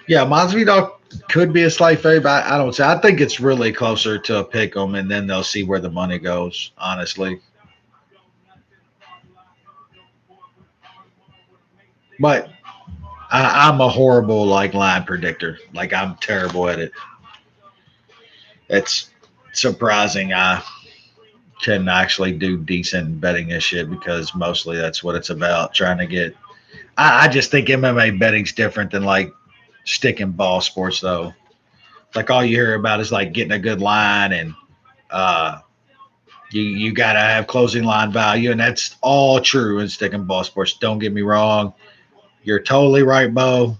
yeah, Masvidal could be a slight favorite. But I don't say. I think it's really closer to a pick 'em, and then they'll see where the money goes. Honestly, but I'm a horrible like line predictor. Like I'm terrible at it. It's surprising I can actually do decent betting this shit because mostly that's what it's about. Trying to get. I just think MMA betting's different than like stick and ball sports though. Like all you hear about is like getting a good line and uh, You got to have closing line value, and that's all true in stick and ball sports. Don't get me wrong. You're totally right, Bo.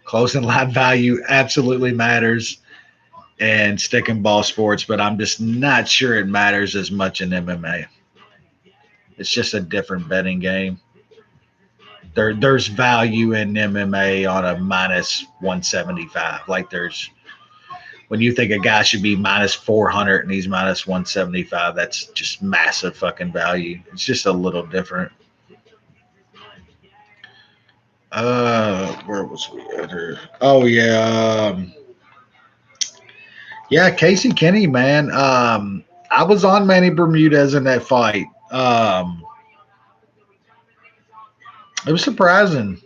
Closing line value absolutely matters in stick and ball sports, but I'm just not sure it matters as much in MMA. It's just a different betting game. There's value in MMA on a minus 175. Like there's when you think a guy should be minus 400 and he's minus 175, that's just massive fucking value. It's just a little different. Where was we at here? Oh yeah, yeah, Casey Kenny, man. I was on Manny Bermudez in that fight. It was surprising.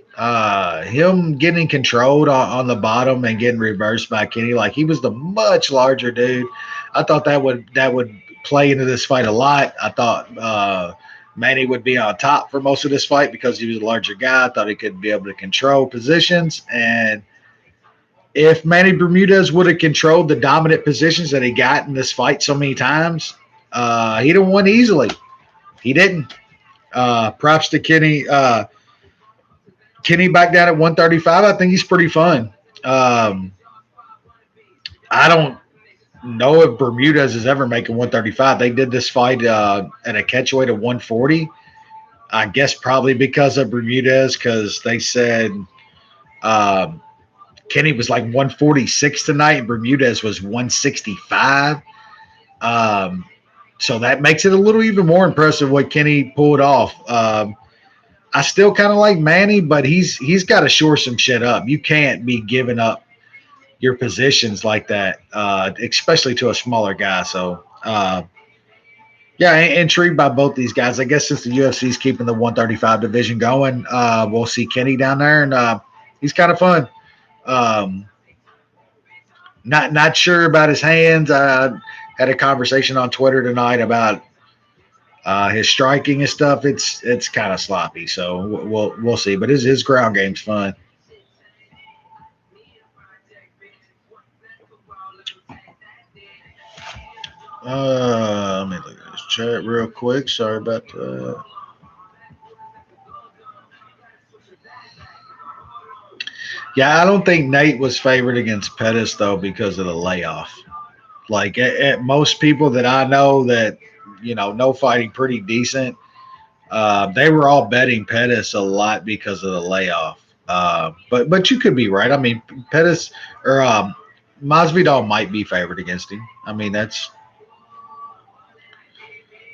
Him getting controlled on the bottom and getting reversed by Kenny, like he was the much larger dude. I thought that would play into this fight a lot. I thought Manny would be on top for most of this fight because he was a larger guy. I thought he could be able to control positions. And if Manny Bermudez would have controlled the dominant positions that he got in this fight so many times, he'd have won easily. He didn't. Props to Kenny. Kenny back down at 135. I think he's pretty fun. Um, I don't know if Bermudez is ever making 135. They did this fight at a catchweight of 140. I guess probably because of Bermudez, because they said um, Kenny was like 146 tonight and Bermudez was 165. Um, so that makes it a little even more impressive what Kenny pulled off. I still kind of like Manny, but he's got to shore some shit up. You can't be giving up your positions like that, especially to a smaller guy. So, yeah, intrigued by both these guys. I guess since the UFC is keeping the 135 division going, we'll see Kenny down there, and he's kind of fun. Um, not sure about his hands. I had a conversation on Twitter tonight about his striking and stuff. It's kind of sloppy, so we'll see. But his ground game's fun. Let me look at this chat real quick. Sorry about that. Yeah, I don't think Nate was favored against Pettis though because of the layoff. Like at most people that I know that know fighting pretty decent, they were all betting Pettis a lot because of the layoff. But you could be right. I mean, Pettis or Masvidal might be favored against him. I mean, that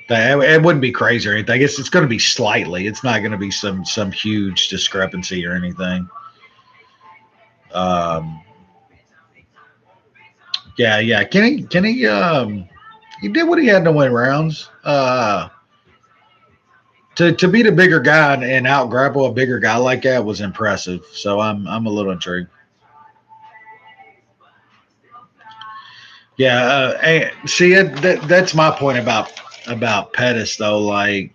it wouldn't be crazy or anything. It's going to be slightly. It's not going to be some huge discrepancy or anything. Um, yeah. Kenny, he did what he had to win rounds. To beat a bigger guy and out grapple a bigger guy like that was impressive. So I'm a little intrigued. Yeah, see, that's my point about Pettis though. Like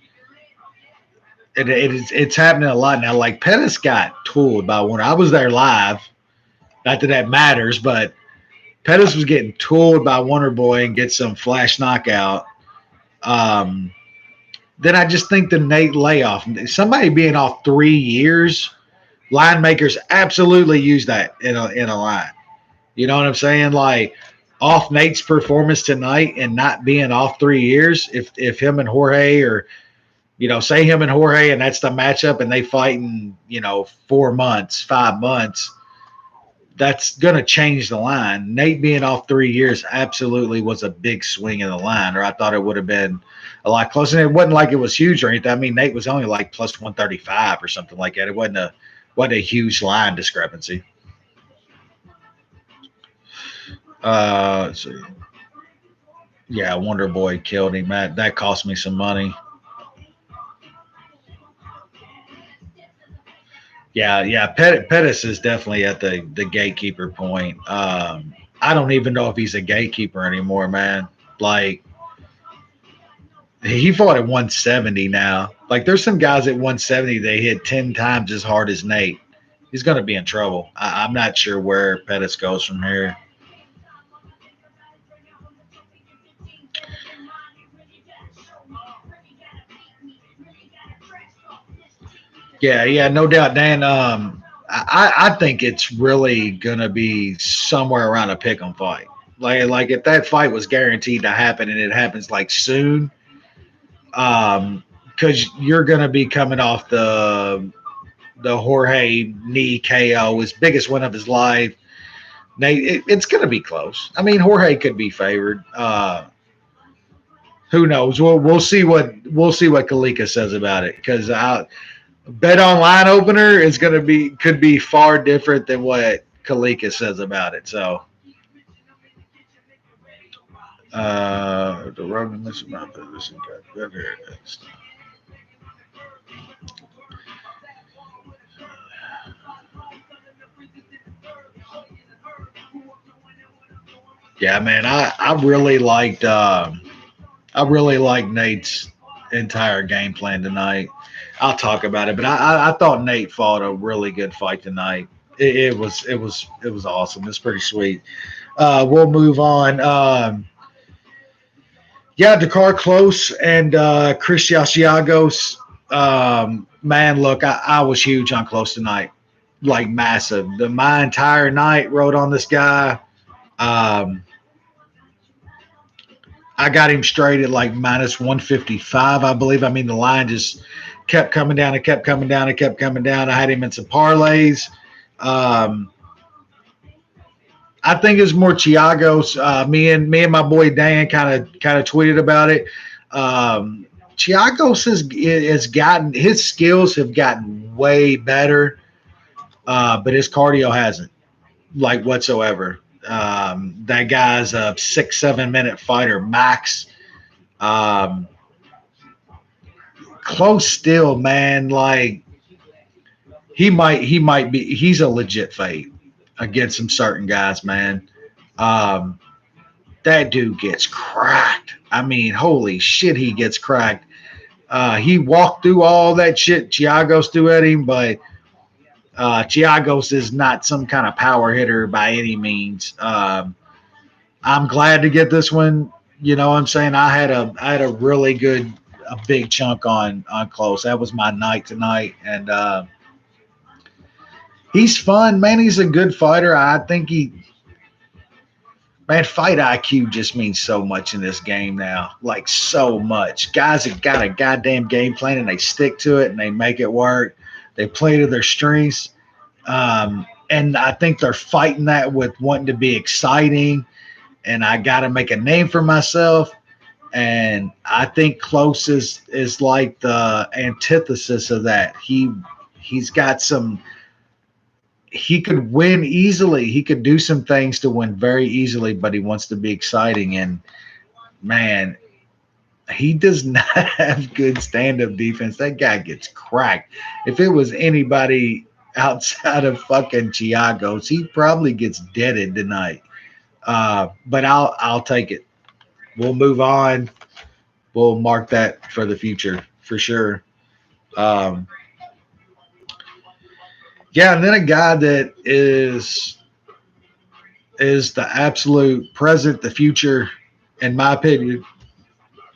it's happening a lot now. Like Pettis got tooled by one. I was there live. Not that that matters, but Pettis was getting tooled by Wonder Boy and get some flash knockout. Um, then I just think the Nate layoff, somebody being off 3 years, line makers absolutely use that in a line. You know what I'm saying? Like off Nate's performance tonight and not being off 3 years. If him and Jorge or say him and Jorge and that's the matchup and they fight in 4 months, 5 months, that's gonna change the line. Nate being off 3 years absolutely was a big swing in the line, or I thought it would have been a lot closer. And it wasn't like it was huge or anything. I mean, Nate was only like plus 135 or something like that. It wasn't a huge line discrepancy. Let's see. Yeah, Wonder Boy killed him. That cost me some money. Yeah. Pettis is definitely at the gatekeeper point. I don't even know if he's a gatekeeper anymore, man. Like he fought at 170 now. Like there's some guys at 170 they hit 10 times as hard as Nate. He's going to be in trouble. I'm not sure where Pettis goes from here. Yeah, no doubt, Dan. I think it's really gonna be somewhere around a pick 'em fight. Like if that fight was guaranteed to happen and it happens like soon, because you're gonna be coming off the Jorge knee KO, his biggest win of his life. Nate, it's gonna be close. I mean, Jorge could be favored. Who knows? We'll see what Kalika says about it because bet online opener is going to be could be far different than what Kalika says about it. So the Roman this about this yeah, man, I really liked Nate's entire game plan tonight. I'll talk about it, but I thought Nate fought a really good fight tonight. It was awesome. It's pretty sweet. We'll move on. Yeah, Dakar Close and Chris Yasiagos. Man, look, I was huge on Close tonight, like massive. My entire night rode on this guy. Um, I got him straight at like minus 155, I believe. I mean, the line just kept coming down. It kept coming down. It kept coming down. I had him in some parlays. Um, I think it's more Chiago's. Me and my boy Dan kind of tweeted about it. Chiagos has gotten his skills have gotten way better, but his cardio hasn't like whatsoever. That guy's a 6 7 minute fighter max. Um, Close still, man. Like he might be. He's a legit fade against some certain guys, man. Um, that dude gets cracked. I mean, holy shit, he gets cracked. He walked through all that shit Chiagos threw at him, but Chiagos is not some kind of power hitter by any means. I'm glad to get this one. You know what I'm saying? I had a really good a big chunk on Close. That was my night tonight, and he's fun, man. He's a good fighter. I think man, fight IQ just means so much in this game now. Like so much. Guys have got a goddamn game plan and they stick to it and they make it work. They play to their strengths. And I think they're fighting that with wanting to be exciting. And I got to make a name for myself. And I think Close is like the antithesis of that. He's got some. He could win easily. He could do some things to win very easily, but he wants to be exciting. And man, he does not have good stand-up defense. That guy gets cracked. If it was anybody outside of fucking Chiagos, he probably gets deaded tonight. But I'll take it. We'll move on. We'll mark that for the future for sure. Um, yeah, and then a guy that is the absolute present, the future, in my opinion.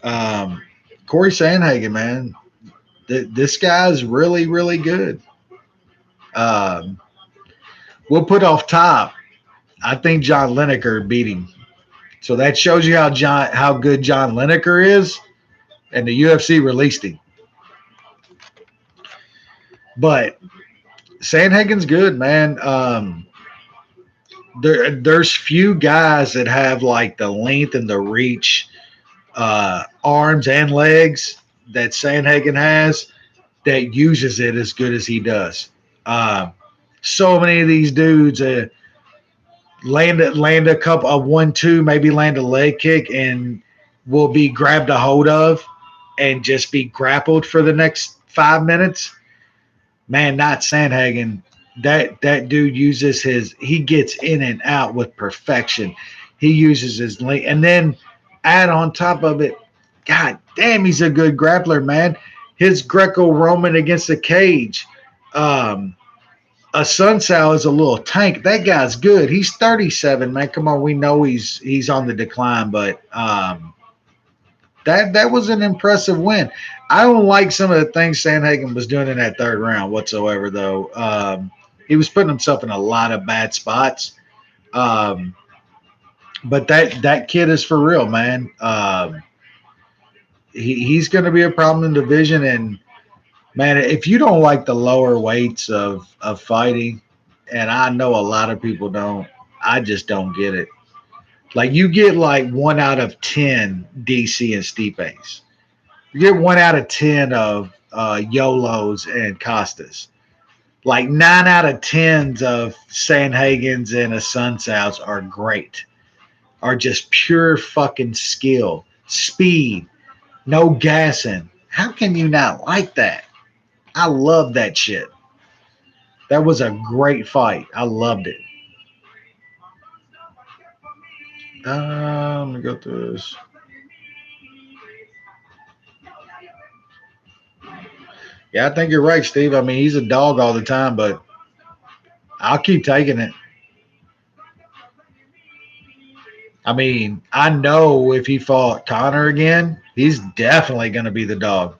Um, Corey Sandhagen, man, this guy's really, really good. Um, we'll put off top. I think John Lineker beat him, so that shows you how good John Lineker is, and the UFC released him. But Sandhagen's good, man. There's few guys that have like the length and the reach, arms and legs that Sandhagen has that uses it as good as he does. Uh, so many of these dudes land a couple of 1-2, maybe land a leg kick, and will be grabbed a hold of and just be grappled for the next 5 minutes. Man, not Sandhagen. That dude uses he gets in and out with perfection. He uses his length, and then add on top of it, God damn, he's a good grappler, man. His Greco-Roman against the cage. Um, a Sunsao is a little tank. That guy's good. He's 37, man. Come on, we know he's on the decline, but That was an impressive win. I don't like some of the things Sandhagen was doing in that third round whatsoever, though. He was putting himself in a lot of bad spots. Um, but that kid is for real, man. He's going to be a problem in the division, and man, if you don't like the lower weights of fighting, and I know a lot of people don't, I just don't get it. Like you get like 1 out of 10 DC and Stipe's. You get 1 out of 10 of Yolos and Costas. Like 9 out of 10s of Sandhagens and a Sunsows are great. Are just pure fucking skill, speed, no gassing. How can you not like that? I love that shit. That was a great fight. I loved it. Let me go through this. Yeah, I think you're right, Steve. I mean, he's a dog all the time, but I'll keep taking it. I mean, I know if he fought Connor again, he's definitely going to be the dog.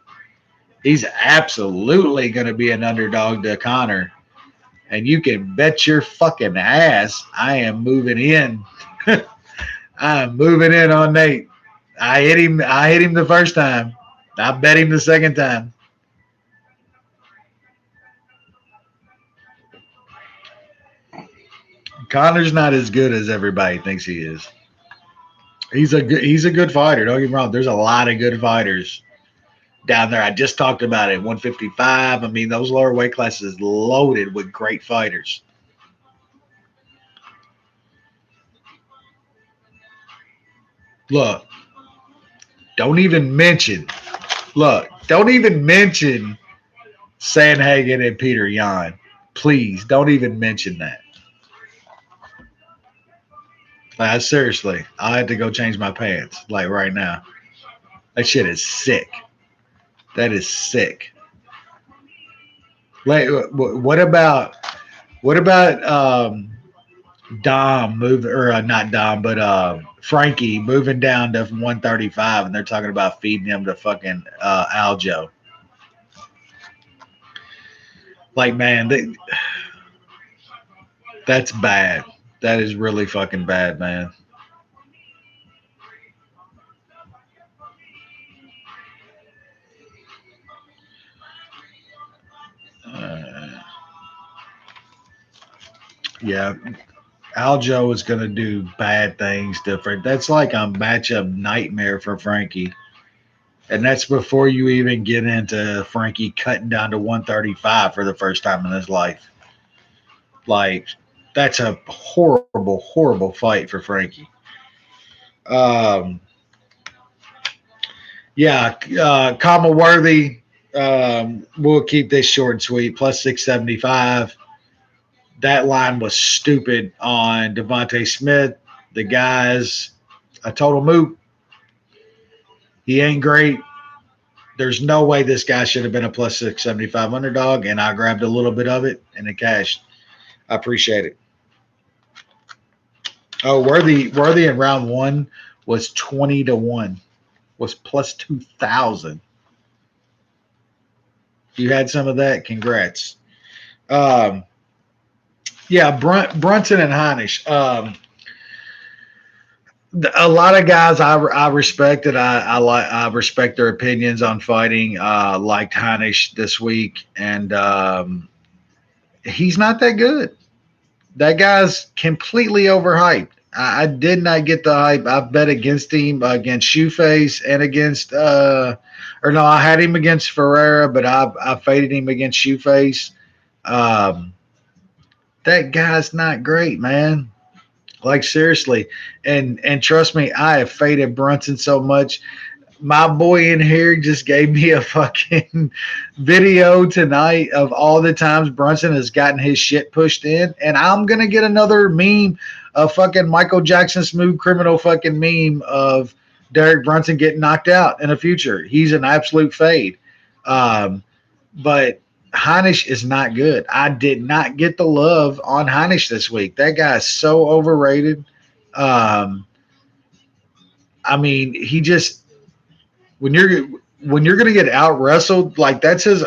He's absolutely going to be an underdog to Connor. And you can bet your fucking ass I am moving in. I am moving in on Nate. I hit him. I hit him the first time. I bet him the second time. Connor's not as good as everybody thinks he is. He's a good fighter. Don't get me wrong. There's a lot of good fighters down there. I just talked about it. 155. I mean, those lower weight classes loaded with great fighters. Look, don't even mention. Look, don't even mention Sandhagen and Peter Yan. Please, don't even mention that. Seriously, I had to go change my pants like right now. That shit is sick. That is sick. Like, what about Dom move or not Dom, but Frankie moving down to 135, and they're talking about feeding him to fucking Aljo. Like, man, that's bad. That is really fucking bad, man. Uh, yeah, Aljo is gonna do bad things different. That's like a matchup nightmare for Frankie. And that's before you even get into Frankie cutting down to 135 for the first time in his life. Like, that's a horrible, horrible fight for Frankie. Um, yeah, Kama Worthy. We'll keep this short and sweet. Plus 675. That line was stupid on Devontae Smith. The guy's a total moot. He ain't great. There's no way this guy should have been a plus 675 underdog, and I grabbed a little bit of it and it cashed. I appreciate it. Oh, Worthy in round one was 20 to 1, was plus 2,000. You had some of that. Congrats. Um, yeah, Brunson and Heinisch. A lot of guys I respect it. I respect their opinions on fighting. Liked Heinisch this week, and he's not that good. That guy's completely overhyped. I did not get the hype. I bet against him against Shoeface and against or no, I had him against Ferreira, but I faded him against Shoeface. Um, that guy's not great, man. Like seriously, and trust me, I have faded Brunson so much. My boy in here just gave me a fucking video tonight of all the times Brunson has gotten his shit pushed in, and I'm gonna get another meme, a fucking Michael Jackson smooth criminal fucking meme of Derek Brunson getting knocked out in the future. He's an absolute fade. Um, but Heinisch is not good. I did not get the love on Heinisch this week. That guy is so overrated. Um, I mean, he just when you're gonna get out wrestled, like that's his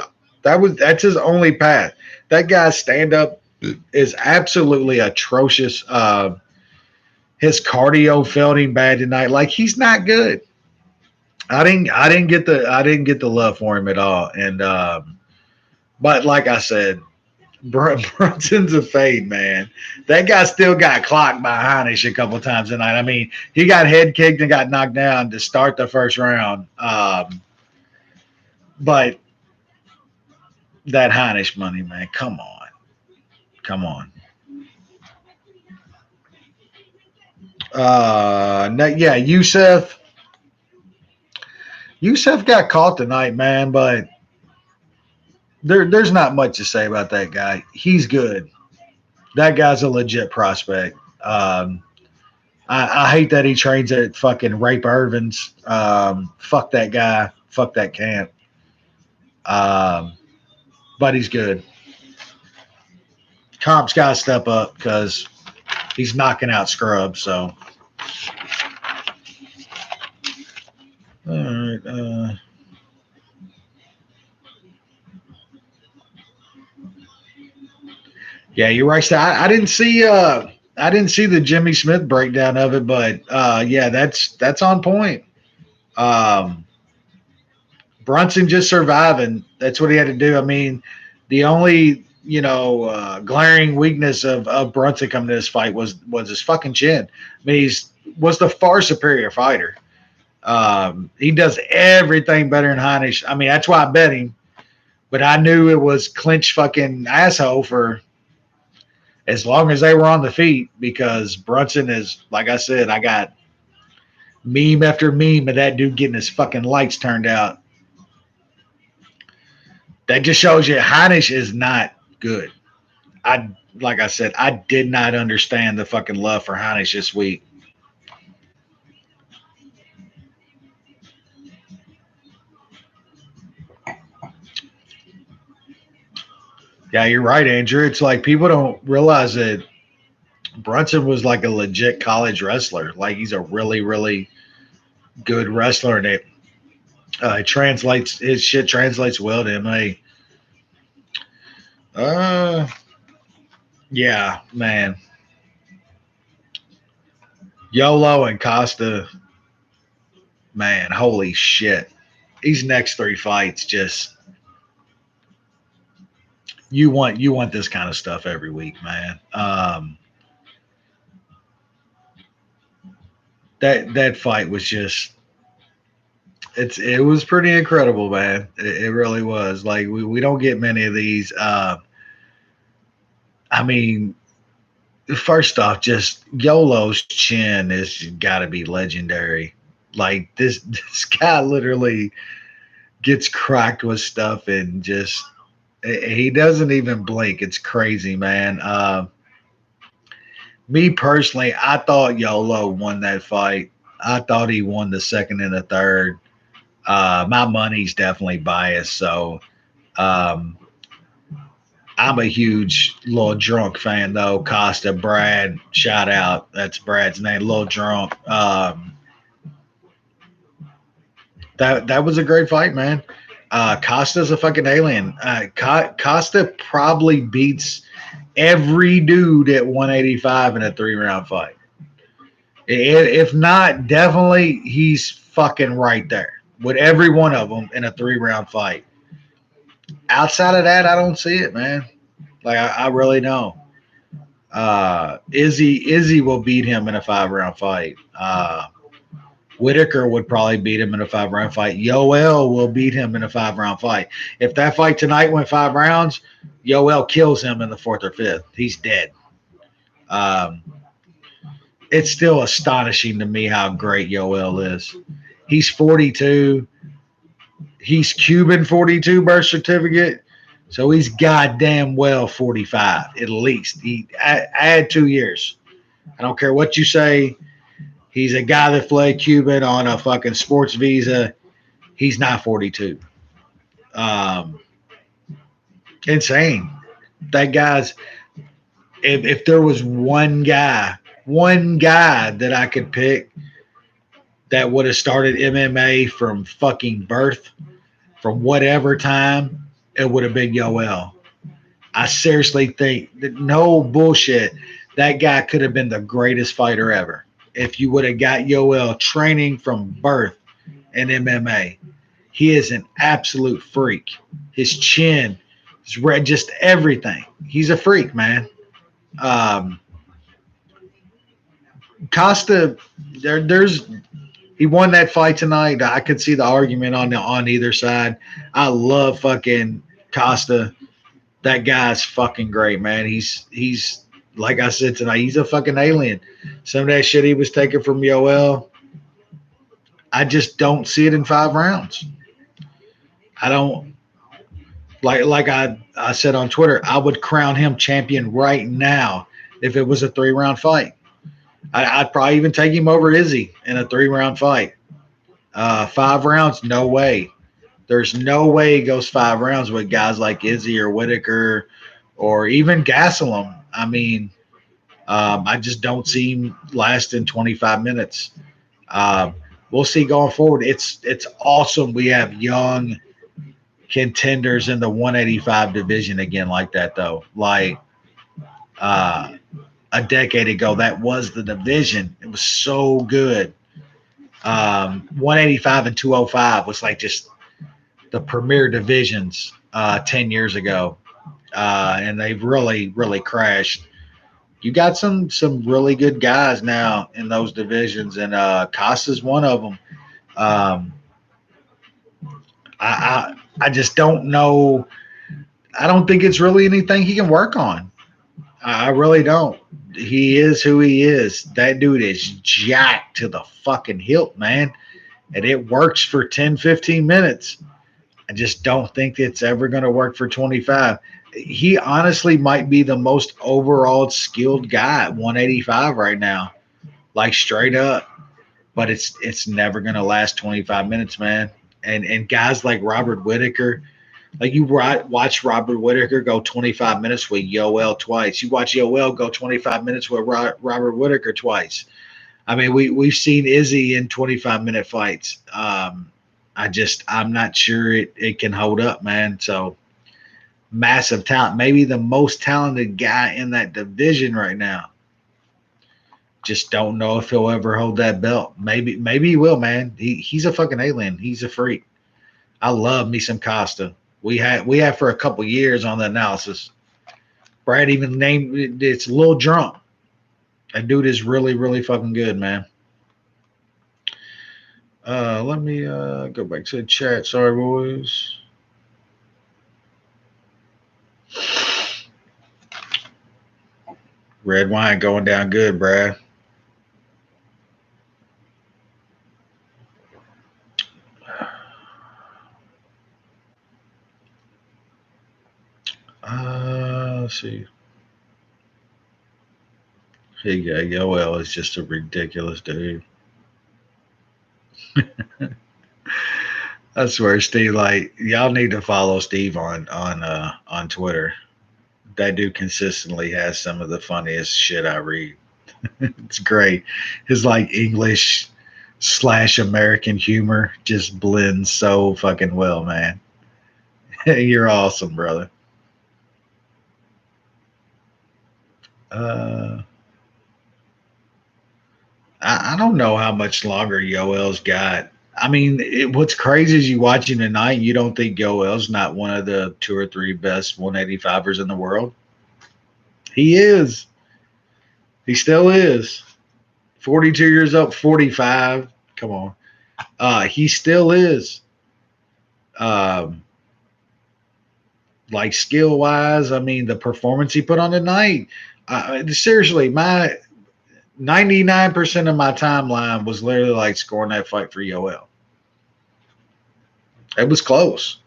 only path. That guy's stand up is absolutely atrocious. His cardio felt him bad tonight. Like he's not good. I didn't get the love for him at all. And but like I said, Brunson's a fade, man. That guy still got clocked by Heinisch a couple times tonight. I mean, he got head kicked and got knocked down to start the first round. But that Heinisch money, man, come on, come on. No, yeah, Yusef got caught tonight, man. But there's not much to say about that guy. He's good. That guy's a legit prospect. I hate that he trains at fucking Rape Irvin's. Fuck that guy. Fuck that camp. Um, but he's good. Comp's got to step up because he's knocking out scrubs. So, all right. Yeah, you're right. So I didn't see. I didn't see the Jimmy Smith breakdown of it, but yeah, that's on point. Um, Brunson just surviving. That's what he had to do. I mean, the only glaring weakness of Brunson coming to this fight was his fucking chin. I mean, he's was the far superior fighter. He does everything better than Heinisch. I mean, that's why I bet him. But I knew it was clinch fucking asshole for as long as they were on the feet because Brunson is, like I said, I got meme after meme of that dude getting his fucking lights turned out. That just shows you Heinisch is not good. I like I said, I did not understand the fucking love for Heinisch this week. Yeah, you're right, Andrew. It's like people don't realize that Brunson was like a legit college wrestler. Like he's a really, really good wrestler, and it translates his shit translates well to MMA. Uh, yeah, man. Yolo and Costa, man, holy shit. These next three fights just you want this kind of stuff every week, man. That fight was just it was pretty incredible, man. It really was. Like we don't get many of these. I mean, first off, just Yolo's chin is got to be legendary. Like this guy literally gets cracked with stuff and just he doesn't even blink. It's crazy, man. Me personally, I thought Yolo won that fight. I thought he won the second and the third. My money's definitely biased, so um, I'm a huge Little Drunk fan though. Costa, Brad, shout out. That's Brad's name, Little Drunk. That was a great fight, man. Costa's a fucking alien. Costa probably beats every dude at 185 in a 3 round fight. If not, definitely he's fucking right there with every one of them in a 3 round fight. Outside of that, I don't see it, man. Like I really don't. Izzy will beat him in a 5 round fight. Whitaker would probably beat him in a 5 round fight. Yoel will beat him in a 5 round fight. If that fight tonight went 5 rounds, Yoel kills him in the fourth or fifth. He's dead. Um, it's still astonishing to me how great Yoel is. He's 42. He's Cuban 42 birth certificate. So he's goddamn well 45 at least. Add 2 years. I don't care what you say. He's a guy that played Cuban on a fucking sports visa. He's not 42. Um, insane. That guy's. If there was one guy that I could pick that would have started MMA from fucking birth, from whatever time, it would have been Yoel. I seriously think that no bullshit, that guy could have been the greatest fighter ever if you would have got Yoel training from birth in MMA. He is an absolute freak. His chin, his red, just everything. He's a freak, man. Um, Costa, there's he won that fight tonight. I could see the argument on either side. I love fucking Costa. That guy's fucking great, man. He's like I said tonight, he's a fucking alien. Some of that shit he was taking from Yoel, I just don't see it in 5 rounds. I don't like I said on Twitter, I would crown him champion right now if it was a 3 round fight. I'd probably even take him over Izzy in a 3 round fight. 5 rounds, no way. There's no way he goes 5 rounds with guys like Izzy or Whitaker or even Gastelum. I mean, I just don't see him lasting 25 minutes. Um, we'll see going forward. It's awesome. We have young contenders in the 185 division again like that though. Like uh, a decade ago, that was the division. It was so good. 185 and 205 was like just the premier divisions 10 years ago, and they've really crashed. You got some really good guys now in those divisions, and Costa's one of them. Um, I just don't know. I don't think it's really anything he can work on. I really don't. He is who he is. That dude is jacked to the fucking hilt, man. And it works for 10, 15 minutes. I just don't think it's ever going to work for 25. He honestly might be the most overall skilled guy at 185 right now, like straight up. But it's never going to last 25 minutes, man. And guys like Robert Whitaker, like you watch Robert Whitaker go 25 minutes with Yoel twice. You watch Yoel go 25 minutes with Robert Whitaker twice. I mean, we've seen Izzy in 25-minute fights. I'm not sure it can hold up, man. So massive talent, maybe the most talented guy in that division right now. Just don't know if he'll ever hold that belt. Maybe he will, man. He's a fucking alien. He's a freak. I love me some Costa. We had for a couple years on the analysis. Brad even named it's Lil Drunk. That dude is really fucking good, man. Let me go back to the chat. Sorry, boys. Red wine going down good, Brad. Let's see. Hey, Yoel is just a ridiculous dude. I swear, Steve. Like y'all need to follow Steve on Twitter. That dude consistently has some of the funniest shit I read. It's great. His like English slash American humor just blends so fucking well, man. You're awesome, brother. Uh, I don't know how much longer Yoel's got. I mean, what's crazy is you watch him tonight, you don't think Yoel's not one of the two or three best 185ers in the world. He is. He still is. 42 years old, 45. Come on. He still is. Um, like skill wise, I mean, the performance he put on tonight. Seriously, my 99% of my timeline was literally like scoring that fight for Yoel. It was close.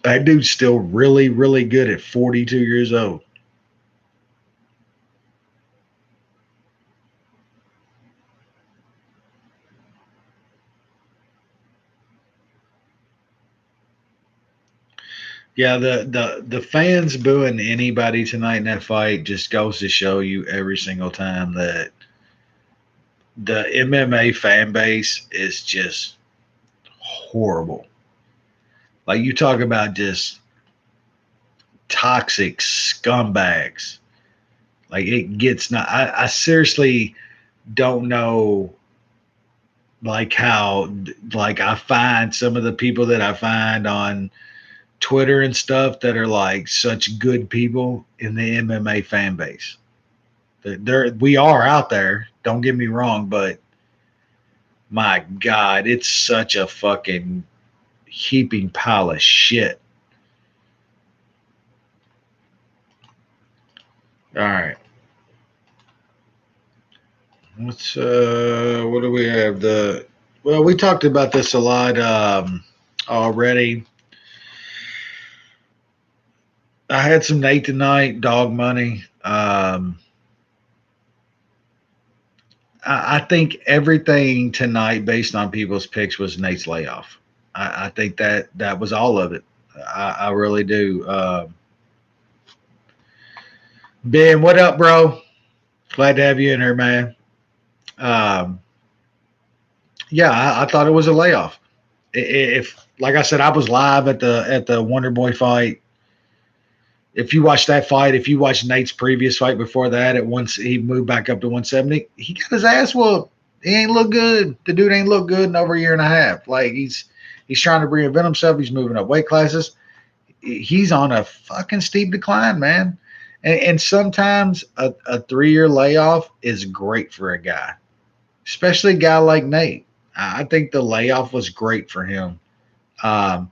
That dude's still really good at 42 years old. Yeah, the fans booing anybody tonight in that fight just goes to show you every single time that the MMA fan base is just horrible. Like you talk about just toxic scumbags. Like it gets not. I seriously don't know like how like I find some of the people that I find on Twitter and stuff that are like such good people in the MMA fan base. We are out there. Don't get me wrong, but my God, it's such a fucking heaping pile of shit. All right. What do we have? Well, we talked about this a lot already. I had some Nate tonight, dog money. I think everything tonight, based on people's picks, was Nate's layoff. I think that was all of it. I really do. Ben, what up, bro? Glad to have you in here, man. Um, yeah, I thought it was a layoff. If, like I said, I was live at the Wonder Boy fight. If you watch that fight, if you watch Nate's previous fight before that, at once he moved back up to 170, he got his ass whooped. He ain't look good. The dude ain't look good in over a year and a half. Like he's trying to reinvent himself. He's moving up weight classes. He's on a fucking steep decline, man. And sometimes a 3 year layoff is great for a guy, especially a guy like Nate. I think the layoff was great for him. Um,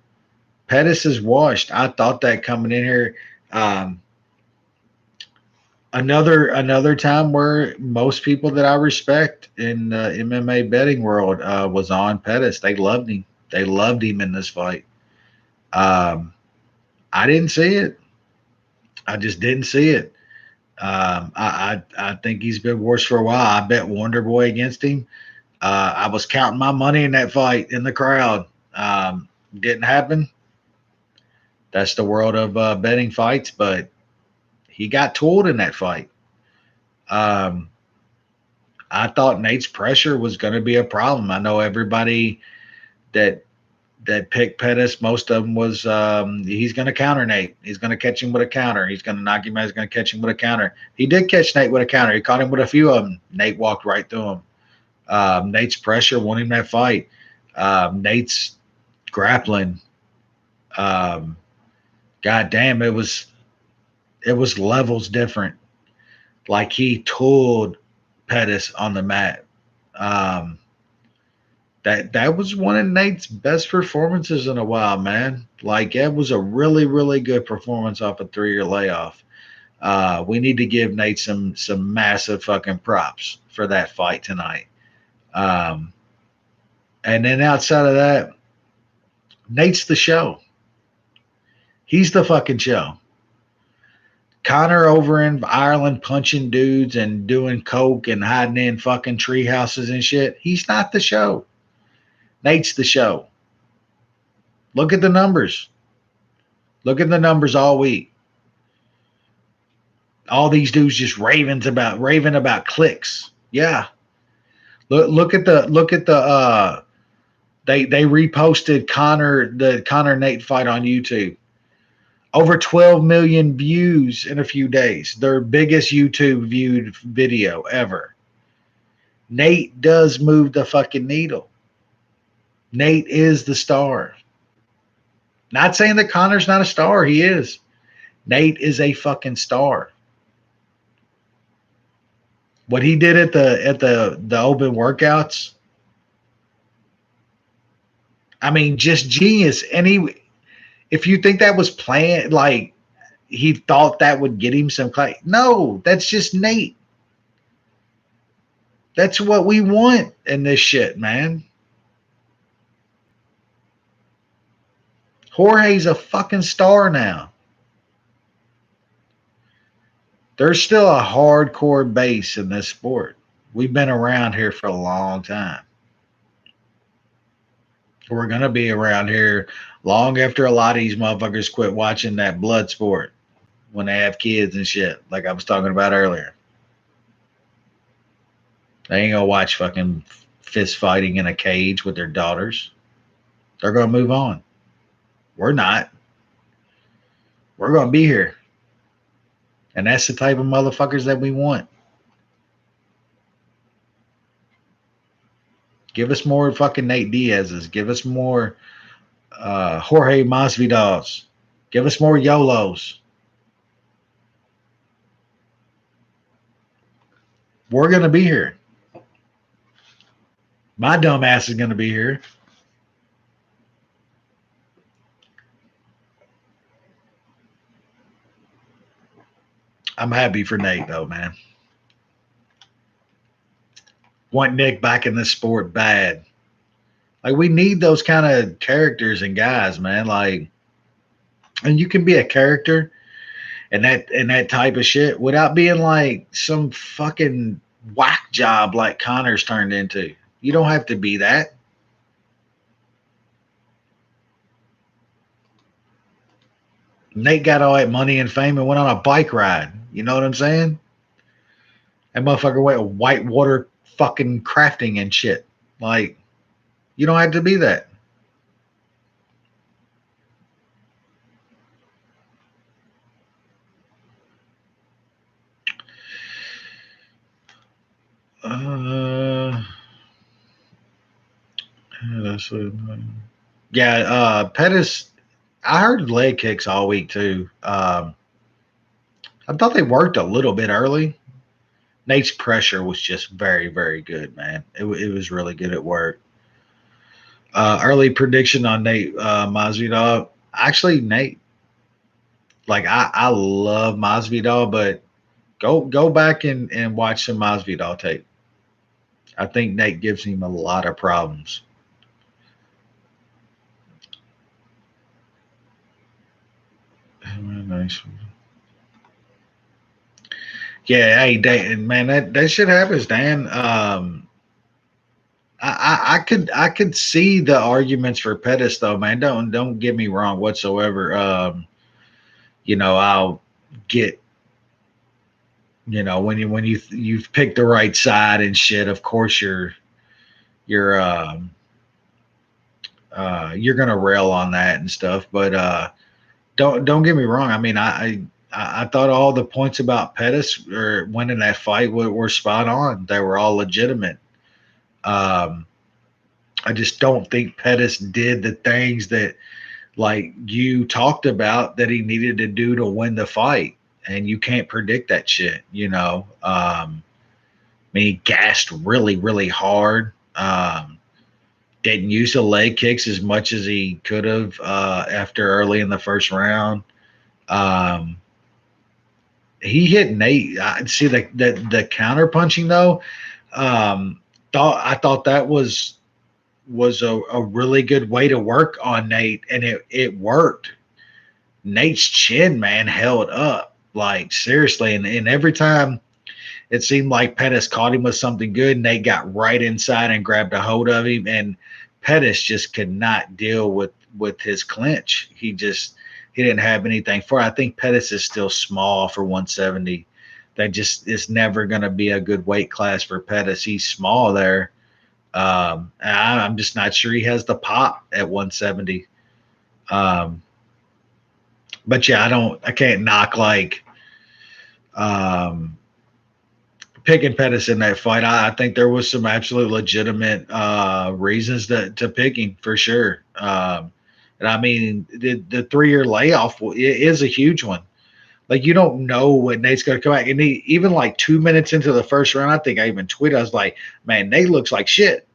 Pettis is washed. I thought that coming in here. Um, another time where most people that I respect in the MMA betting world was on Pettis. They loved him. They loved him in this fight. Um, I didn't see it. I just didn't see it. I think he's been worse for a while. I bet Wonder Boy against him. I was counting my money in that fight in the crowd. Didn't happen. That's the world of betting fights, but he got tooled in that fight. Um, I thought Nate's pressure was going to be a problem. I know everybody that picked Pettis, most of them was he's going to counter Nate. He's going to catch him with a counter. He's going to knock him out. He's going to catch him with a counter. He did catch Nate with a counter. He caught him with a few of them. Nate walked right through him. Nate's pressure won him that fight. Nate's grappling. Um, God damn, it was levels different. Like he tooled Pettis on the mat. Um, that was one of Nate's best performances in a while, man. Like it was a really really good performance off a 3 year layoff. We need to give Nate some massive fucking props for that fight tonight. Um, and then outside of that, Nate's the show. He's the fucking show. Connor over in Ireland punching dudes and doing coke and hiding in fucking tree houses and shit. He's not the show. Nate's the show. Look at the numbers. Look at the numbers all week. All these dudes just raving about clicks. Yeah. Look at the they reposted the Connor Nate fight on YouTube. Over 12 million views in a few days. Their biggest YouTube viewed video ever. Nate does move the fucking needle. Nate is the star. Not saying that Connor's not a star. He is. Nate is a fucking star. What he did at the open workouts, I mean, just genius. And if you think that was planned, like he thought that would get him some clay, no, that's just Nate. That's what we want in this shit, man. Jorge's a fucking star now. There's still a hardcore base in this sport. We've been around here for a long time. We're gonna be around here long after a lot of these motherfuckers quit watching that blood sport when they have kids and shit, like I was talking about earlier. They ain't gonna watch fucking fist fighting in a cage with their daughters. They're gonna move on. We're not. We're gonna be here. And that's the type of motherfuckers that we want. Give us more fucking Nate Diaz's. Give us more Jorge Masvidal's. Give us more YOLOs. We're gonna be here. My dumb ass is gonna be here. I'm happy for Nate though, man. Want Nick back in this sport bad. Like we need those kind of characters and guys, man. Like, and you can be a character and that type of shit without being like some fucking whack job like Connor's turned into. You don't have to be that. Nate got all that money and fame and went on a bike ride. You know what I'm saying? That motherfucker went whitewater fucking crafting and shit. Like, you don't have to be that. Uh, yeah, Pettis. I heard leg kicks all week too. I thought they worked a little bit early. Nate's pressure was just very, very good, man. It was really good at work. Early prediction on Nate Masvidal. Actually, Nate, like I love Masvidal, but go back and watch some Masvidal tape. I think Nate gives him a lot of problems. Nice. Yeah, hey, Dan, man, that shit happens, Dan. I could see the arguments for Pettis though, man. Don't get me wrong whatsoever. I'll get when you've picked the right side and shit. Of course, you're you're gonna rail on that and stuff, but don't get me wrong. I mean, I thought all the points about Pettis or winning that fight were spot on. They were all legitimate. Um, I just don't think Pettis did the things that like you talked about that he needed to do to win the fight. And you can't predict that shit. I mean, he gassed really, really hard. Didn't use the leg kicks as much as he could have after early in the first round. Um, he hit Nate. I see the counter punching though. I thought that was a really good way to work on Nate, and it worked. Nate's chin, man, held up like seriously, and every time it seemed like Pettis caught him with something good, Nate got right inside and grabbed a hold of him, and Pettis just could not deal with his clinch. He didn't have anything for it. I think Pettis is still small for 170. That just is never going to be a good weight class for Pettis. He's small there. I'm just not sure he has the pop at 170. Um, but yeah, I can't knock like um, picking Pettis in that fight. I think there was some absolute legitimate reasons to pick him for sure. And I mean, the 3 year layoff is a huge one. Like you don't know when Nate's going to come back, and even like 2 minutes into the first round, I think I even tweeted, I was like, "Man, Nate looks like shit."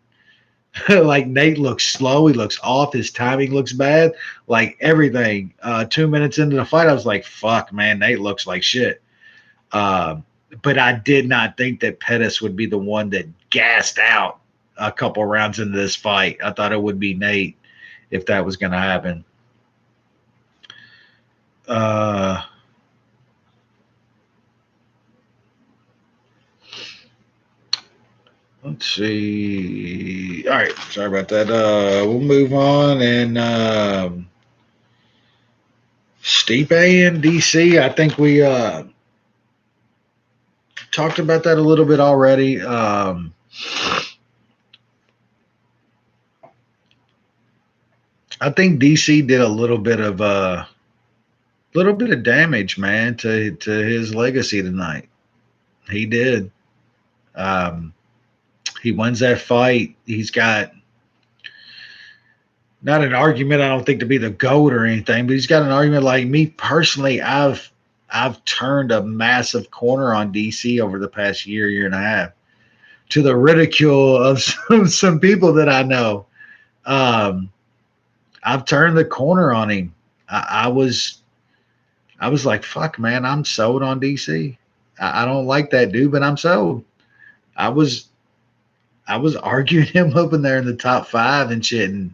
Like Nate looks slow, he looks off, his timing looks bad, like everything. 2 minutes into the fight, I was like, "Fuck, man, Nate looks like shit." Um, but I did not think that Pettis would be the one that gassed out a couple rounds into this fight. I thought it would be Nate if that was going to happen. Uh, let's see. All right, sorry about that. We'll move on and Stipe in DC. I think we talked about that a little bit already. I think DC did a little bit of damage, man, to his legacy tonight. He did. Um, he wins that fight. He's got not an argument, I don't think, to be the GOAT or anything, but he's got an argument. Like me personally, I've turned a massive corner on DC over the past year and a half, to the ridicule of some people that I know. Um, I've turned the corner on him. I was like, fuck, man, I'm sold on DC. I don't like that dude, but I'm sold. I was I was arguing him up in there in the top five and shit, and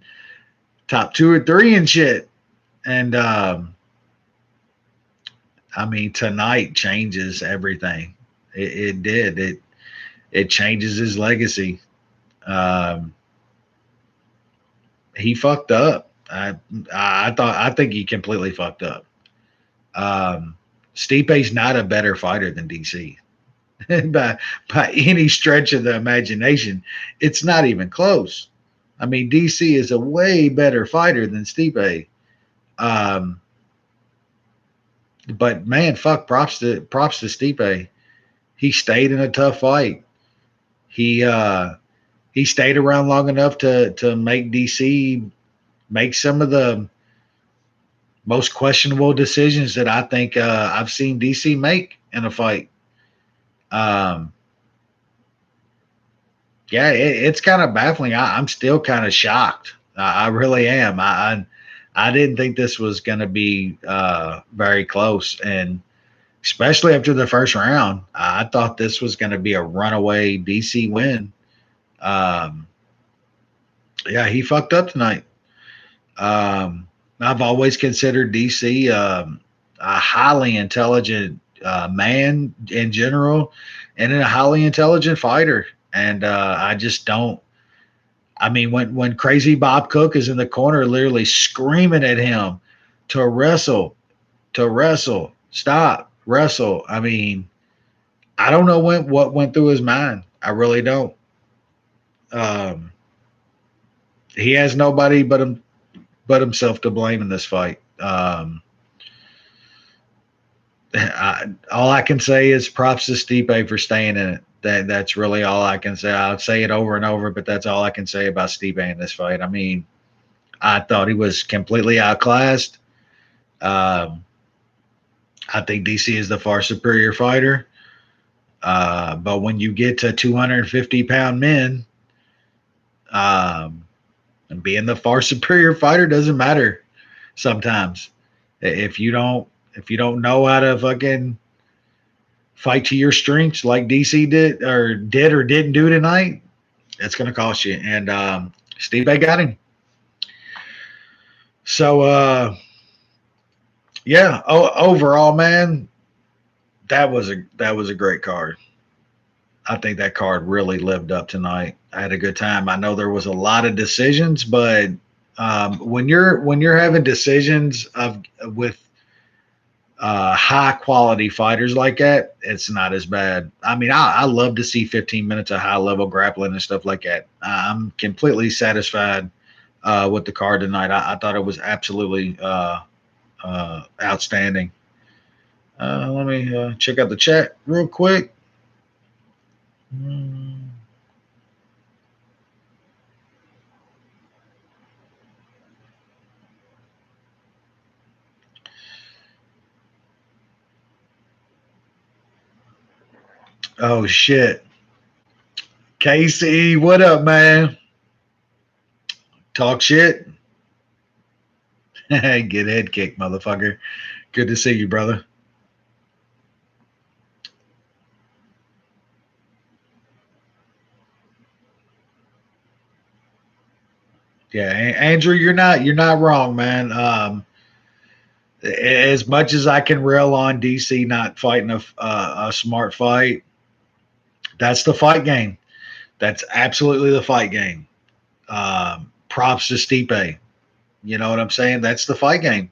top two or three and shit. And I mean, tonight changes everything. It did. It changes his legacy. Um, he fucked up. I think he completely fucked up. Stipe's not a better fighter than DC by any stretch of the imagination. It's not even close. I mean, DC is a way better fighter than Stipe. Um, but man, fuck, props to Stipe. He stayed in a tough fight. He he stayed around long enough to make DC make some of the most questionable decisions that I think I've seen DC make in a fight. Um, yeah, it's kind of baffling. I'm still kind of shocked. I really am. I didn't think this was going to be very close, and especially after the first round, I thought this was going to be a runaway DC win. Um, yeah, he fucked up tonight. I've always considered DC a highly intelligent man in general, and a highly intelligent fighter. And I just don't. I mean, when Crazy Bob Cook is in the corner, literally screaming at him to wrestle, stop, wrestle. I mean, I don't know what went through his mind. I really don't. Um, he has nobody but himself to blame in this fight. All I can say is props to Stipe for staying in it. That's really all I can say. I'll say it over and over, but that's all I can say about Stipe in this fight. I mean, I thought he was completely outclassed. Um, I think DC is the far superior fighter. But when you get to 250-pound men, and being the far superior fighter doesn't matter sometimes. If you don't know how to fucking fight to your strengths like DC did or didn't do tonight, it's gonna cost you. And Steve A got him. So yeah, overall, man, that was a great card. I think that card really lived up tonight. I had a good time. I know there was a lot of decisions, but when you're having decisions with high quality fighters like that, it's not as bad. I mean, I love to see 15 minutes of high level grappling and stuff like that. I'm completely satisfied with the card tonight. I thought it was absolutely outstanding. Let me check out the chat real quick. Oh shit. Casey, what up, man? Talk shit. Get head kicked, motherfucker. Good to see you, brother. Yeah, Andrew, you're not wrong, man. As much as I can rail on DC not fighting a smart fight, that's the fight game. That's absolutely the fight game. Props to Stipe. You know what I'm saying? That's the fight game.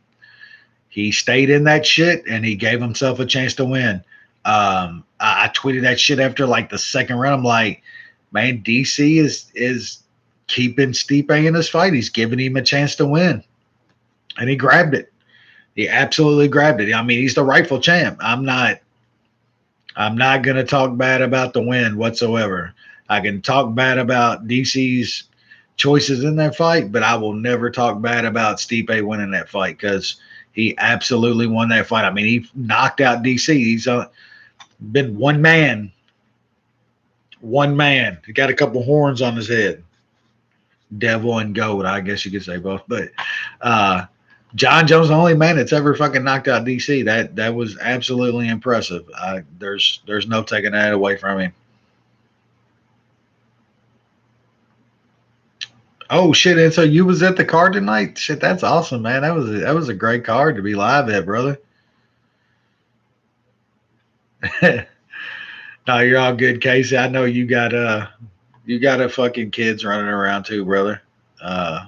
He stayed in that shit and he gave himself a chance to win. I tweeted that shit after like the second round. I'm like, man, DC is keeping Stipe in this fight. He's giving him a chance to win, and he grabbed it. He absolutely grabbed it. I mean, he's the rightful champ. I'm not gonna talk bad about the win whatsoever. I can talk bad about DC's choices in that fight, but I will never talk bad about Stipe winning that fight because he absolutely won that fight. I mean, he knocked out DC. He's been one man. One man. He got a couple horns on his head. Devil and goat, I guess you could say both. But uh, John Jones, the only man that's ever fucking knocked out DC. That was absolutely impressive. There's no taking that away from him. Oh shit! And so you was at the card tonight? Shit, that's awesome, man. That was a great card to be live at, brother. No, you're all good, Casey. I know you got a fucking kids running around too, brother. Uh,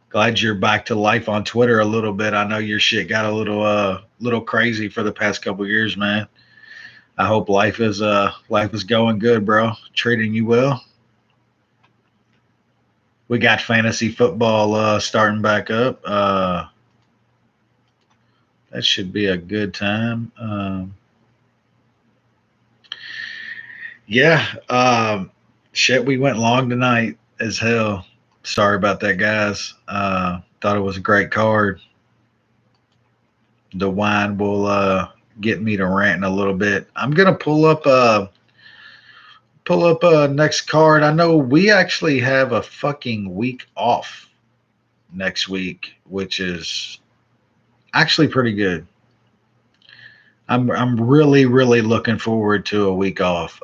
Glad you're back to life on Twitter a little bit. I know your shit got a little crazy for the past couple years, man. I hope life is going good, bro. Treating you well. We got fantasy football starting back up. That should be a good time. Yeah. Shit, we went long tonight as hell. Sorry about that, guys. Thought it was a great card. The wine will get me to ranting a little bit. I'm gonna pull up next card. I know we actually have a fucking week off next week, which is actually pretty good. I'm really looking forward to a week off.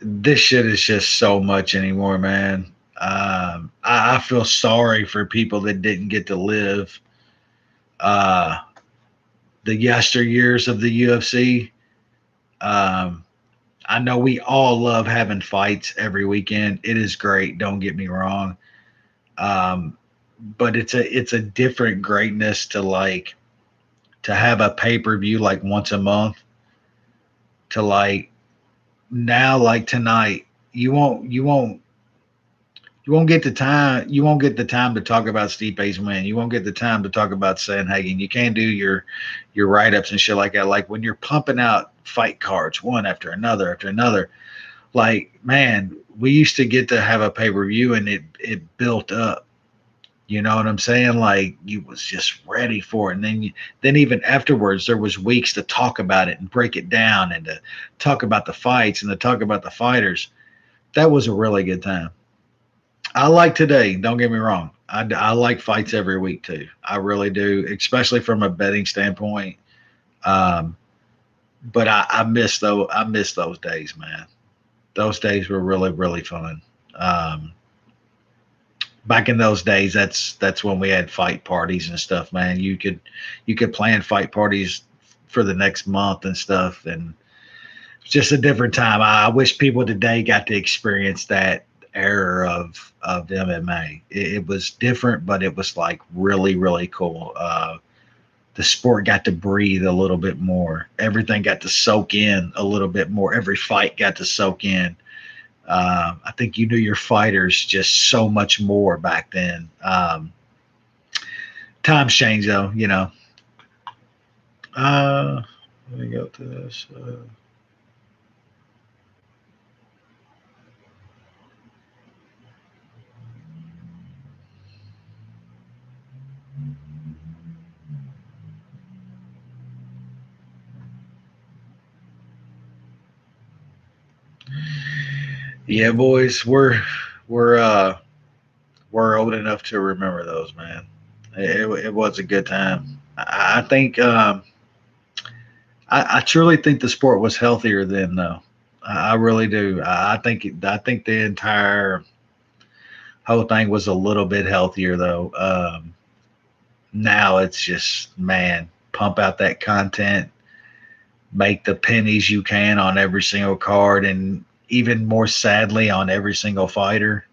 This shit is just so much anymore, man. I feel sorry for people that didn't get to live uh, the yesteryears of the UFC. Um, I know we all love having fights every weekend. It is great. Don't get me wrong. Um, but it's a different greatness to have a pay per view like once a month. To like now, like tonight, you won't get the time to talk about Stipe's win. You won't get the time to talk about Sandhagen. You can't do your write ups and shit like that. Like when you're pumping out fight cards one after another. Like man, we used to get to have a pay per view and it built up. You know what I'm saying? Like you was just ready for it, and then even afterwards, there was weeks to talk about it and break it down and to talk about the fights and to talk about the fighters. That was a really good time. I like today. Don't get me wrong. I like fights every week too. I really do, especially from a betting standpoint. Um, but I miss those. I miss those days, man. Those days were really fun. Um, Back in those days, that's when we had fight parties and stuff, man. You could plan fight parties for the next month and stuff, and it's just a different time. I wish people today got to experience that era of MMA. It was different, but it was like really cool. The sport got to breathe a little bit more. Everything got to soak in a little bit more. Every fight got to soak in. I think you knew your fighters just so much more back then. Times change though, you know. Uh, Let me go to this. Yeah, boys, we're old enough to remember those, man. It was a good time. I think I truly think the sport was healthier then, though. I really do. I think the entire whole thing was a little bit healthier, though. Now it's just man, pump out that content, make the pennies you can on every single card, and even more sadly on every single fighter.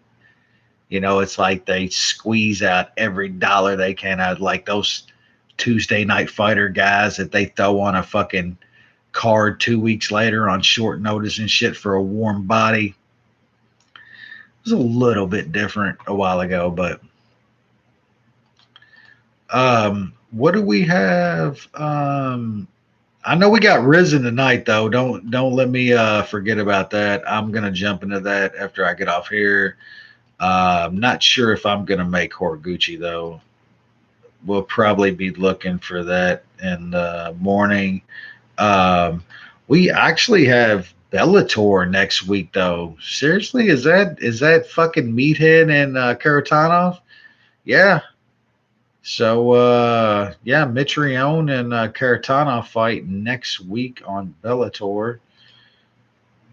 You know, it's like they squeeze out every dollar they can out, like those Tuesday night fighter guys that they throw on a fucking card 2 weeks later on short notice and shit for a warm body. It was a little bit different a while ago, but what do we have? I know we got Risen tonight though. Don't let me forget about that. I'm gonna jump into that after I get off here. I'm not sure if I'm gonna make Horiguchi though. We'll probably be looking for that in the morning. Um, we actually have Bellator next week though. Seriously, is that fucking Meathead and Karatanov? Yeah. So yeah, Mitrione and Karatanov fight next week on Bellator.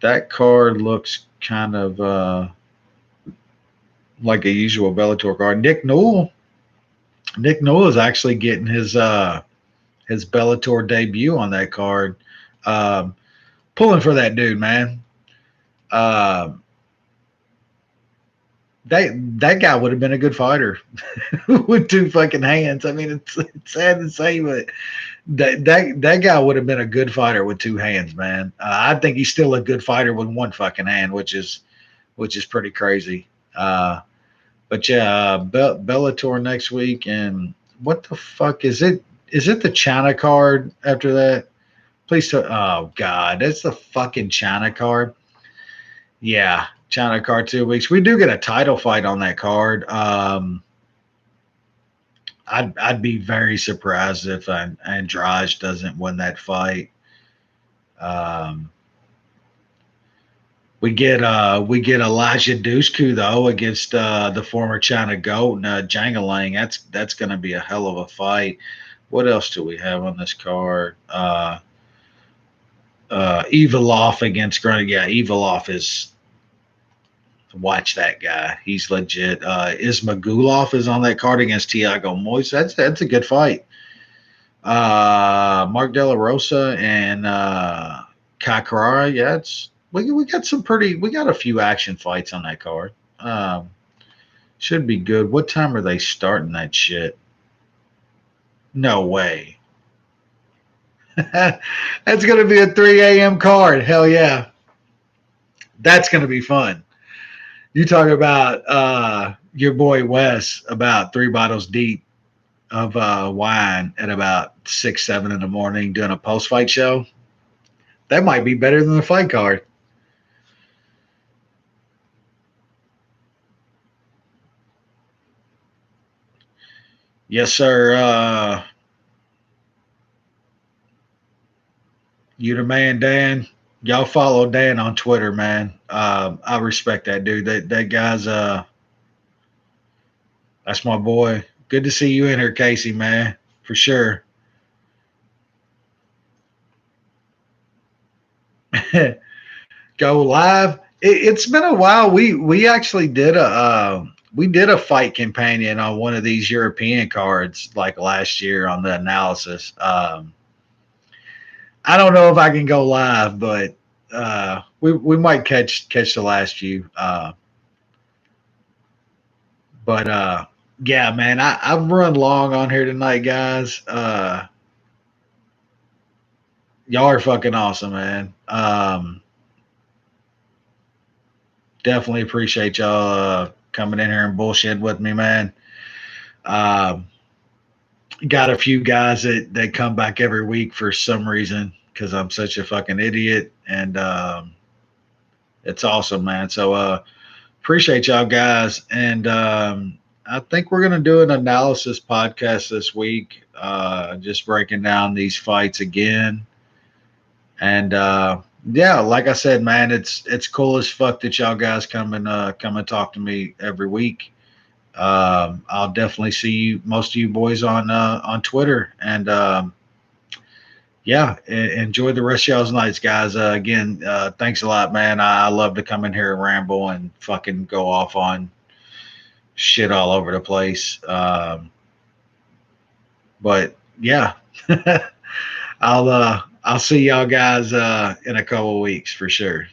That card looks kind of like a usual Bellator card. Nick Newell is actually getting his Bellator debut on that card. Um, Pulling for that dude, man. Um, that guy would have been a good fighter with two fucking hands. I mean, it's sad to say, but that guy would have been a good fighter with two hands, man. I think he's still a good fighter with one fucking hand, which is pretty crazy. But yeah, Bellator next week, and what the fuck is it? Is it the China card after that? Please, oh god, that's the fucking China card. Yeah, China card 2 weeks. We do get a title fight on that card. I'd be very surprised if Andrade doesn't win that fight. Um, we get Elijah Dushku though against the former China Goat and Jangalang. That's going to be a hell of a fight. What else do we have on this card? Evilov against Grunt. Yeah, Evilov is. Watch that guy. He's legit. Ismagulov is on that card against Tiago Moise. That's a good fight. Mark De La Rosa and Kakarara. Yeah, we got we got a few action fights on that card. Should be good. What time are they starting that shit? No way. That's gonna be a 3 a.m. card. Hell yeah. That's gonna be fun. You talk about your boy Wes about 3 bottles deep of wine at about 6, 7 in the morning doing a post fight show. That might be better than the fight card. Yes, sir. You the man, Dan. Y'all follow Dan on Twitter, man. I respect that dude. That guy's that's my boy. Good to see you in here, Casey, man. For sure. Go live. It's been a while. We actually did a fight companion on one of these European cards like last year on the analysis. I don't know if I can go live, but we might catch the last few. But yeah, man, I've run long on here tonight, guys. Y'all are fucking awesome, man. Definitely appreciate y'all coming in here and bullshit with me, man. Um, got a few guys that come back every week for some reason because I'm such a fucking idiot, and it's awesome, man. So appreciate y'all guys, and I think we're gonna do an analysis podcast this week, just breaking down these fights again, and yeah, like I said, man, it's cool as fuck that y'all guys come and talk to me every week. I'll definitely see most of you boys on Twitter, and yeah, enjoy the rest of y'all's nights, guys. Again, thanks a lot, man. I love to come in here and ramble and fucking go off on shit all over the place. But yeah, I'll see y'all guys in a couple of weeks for sure.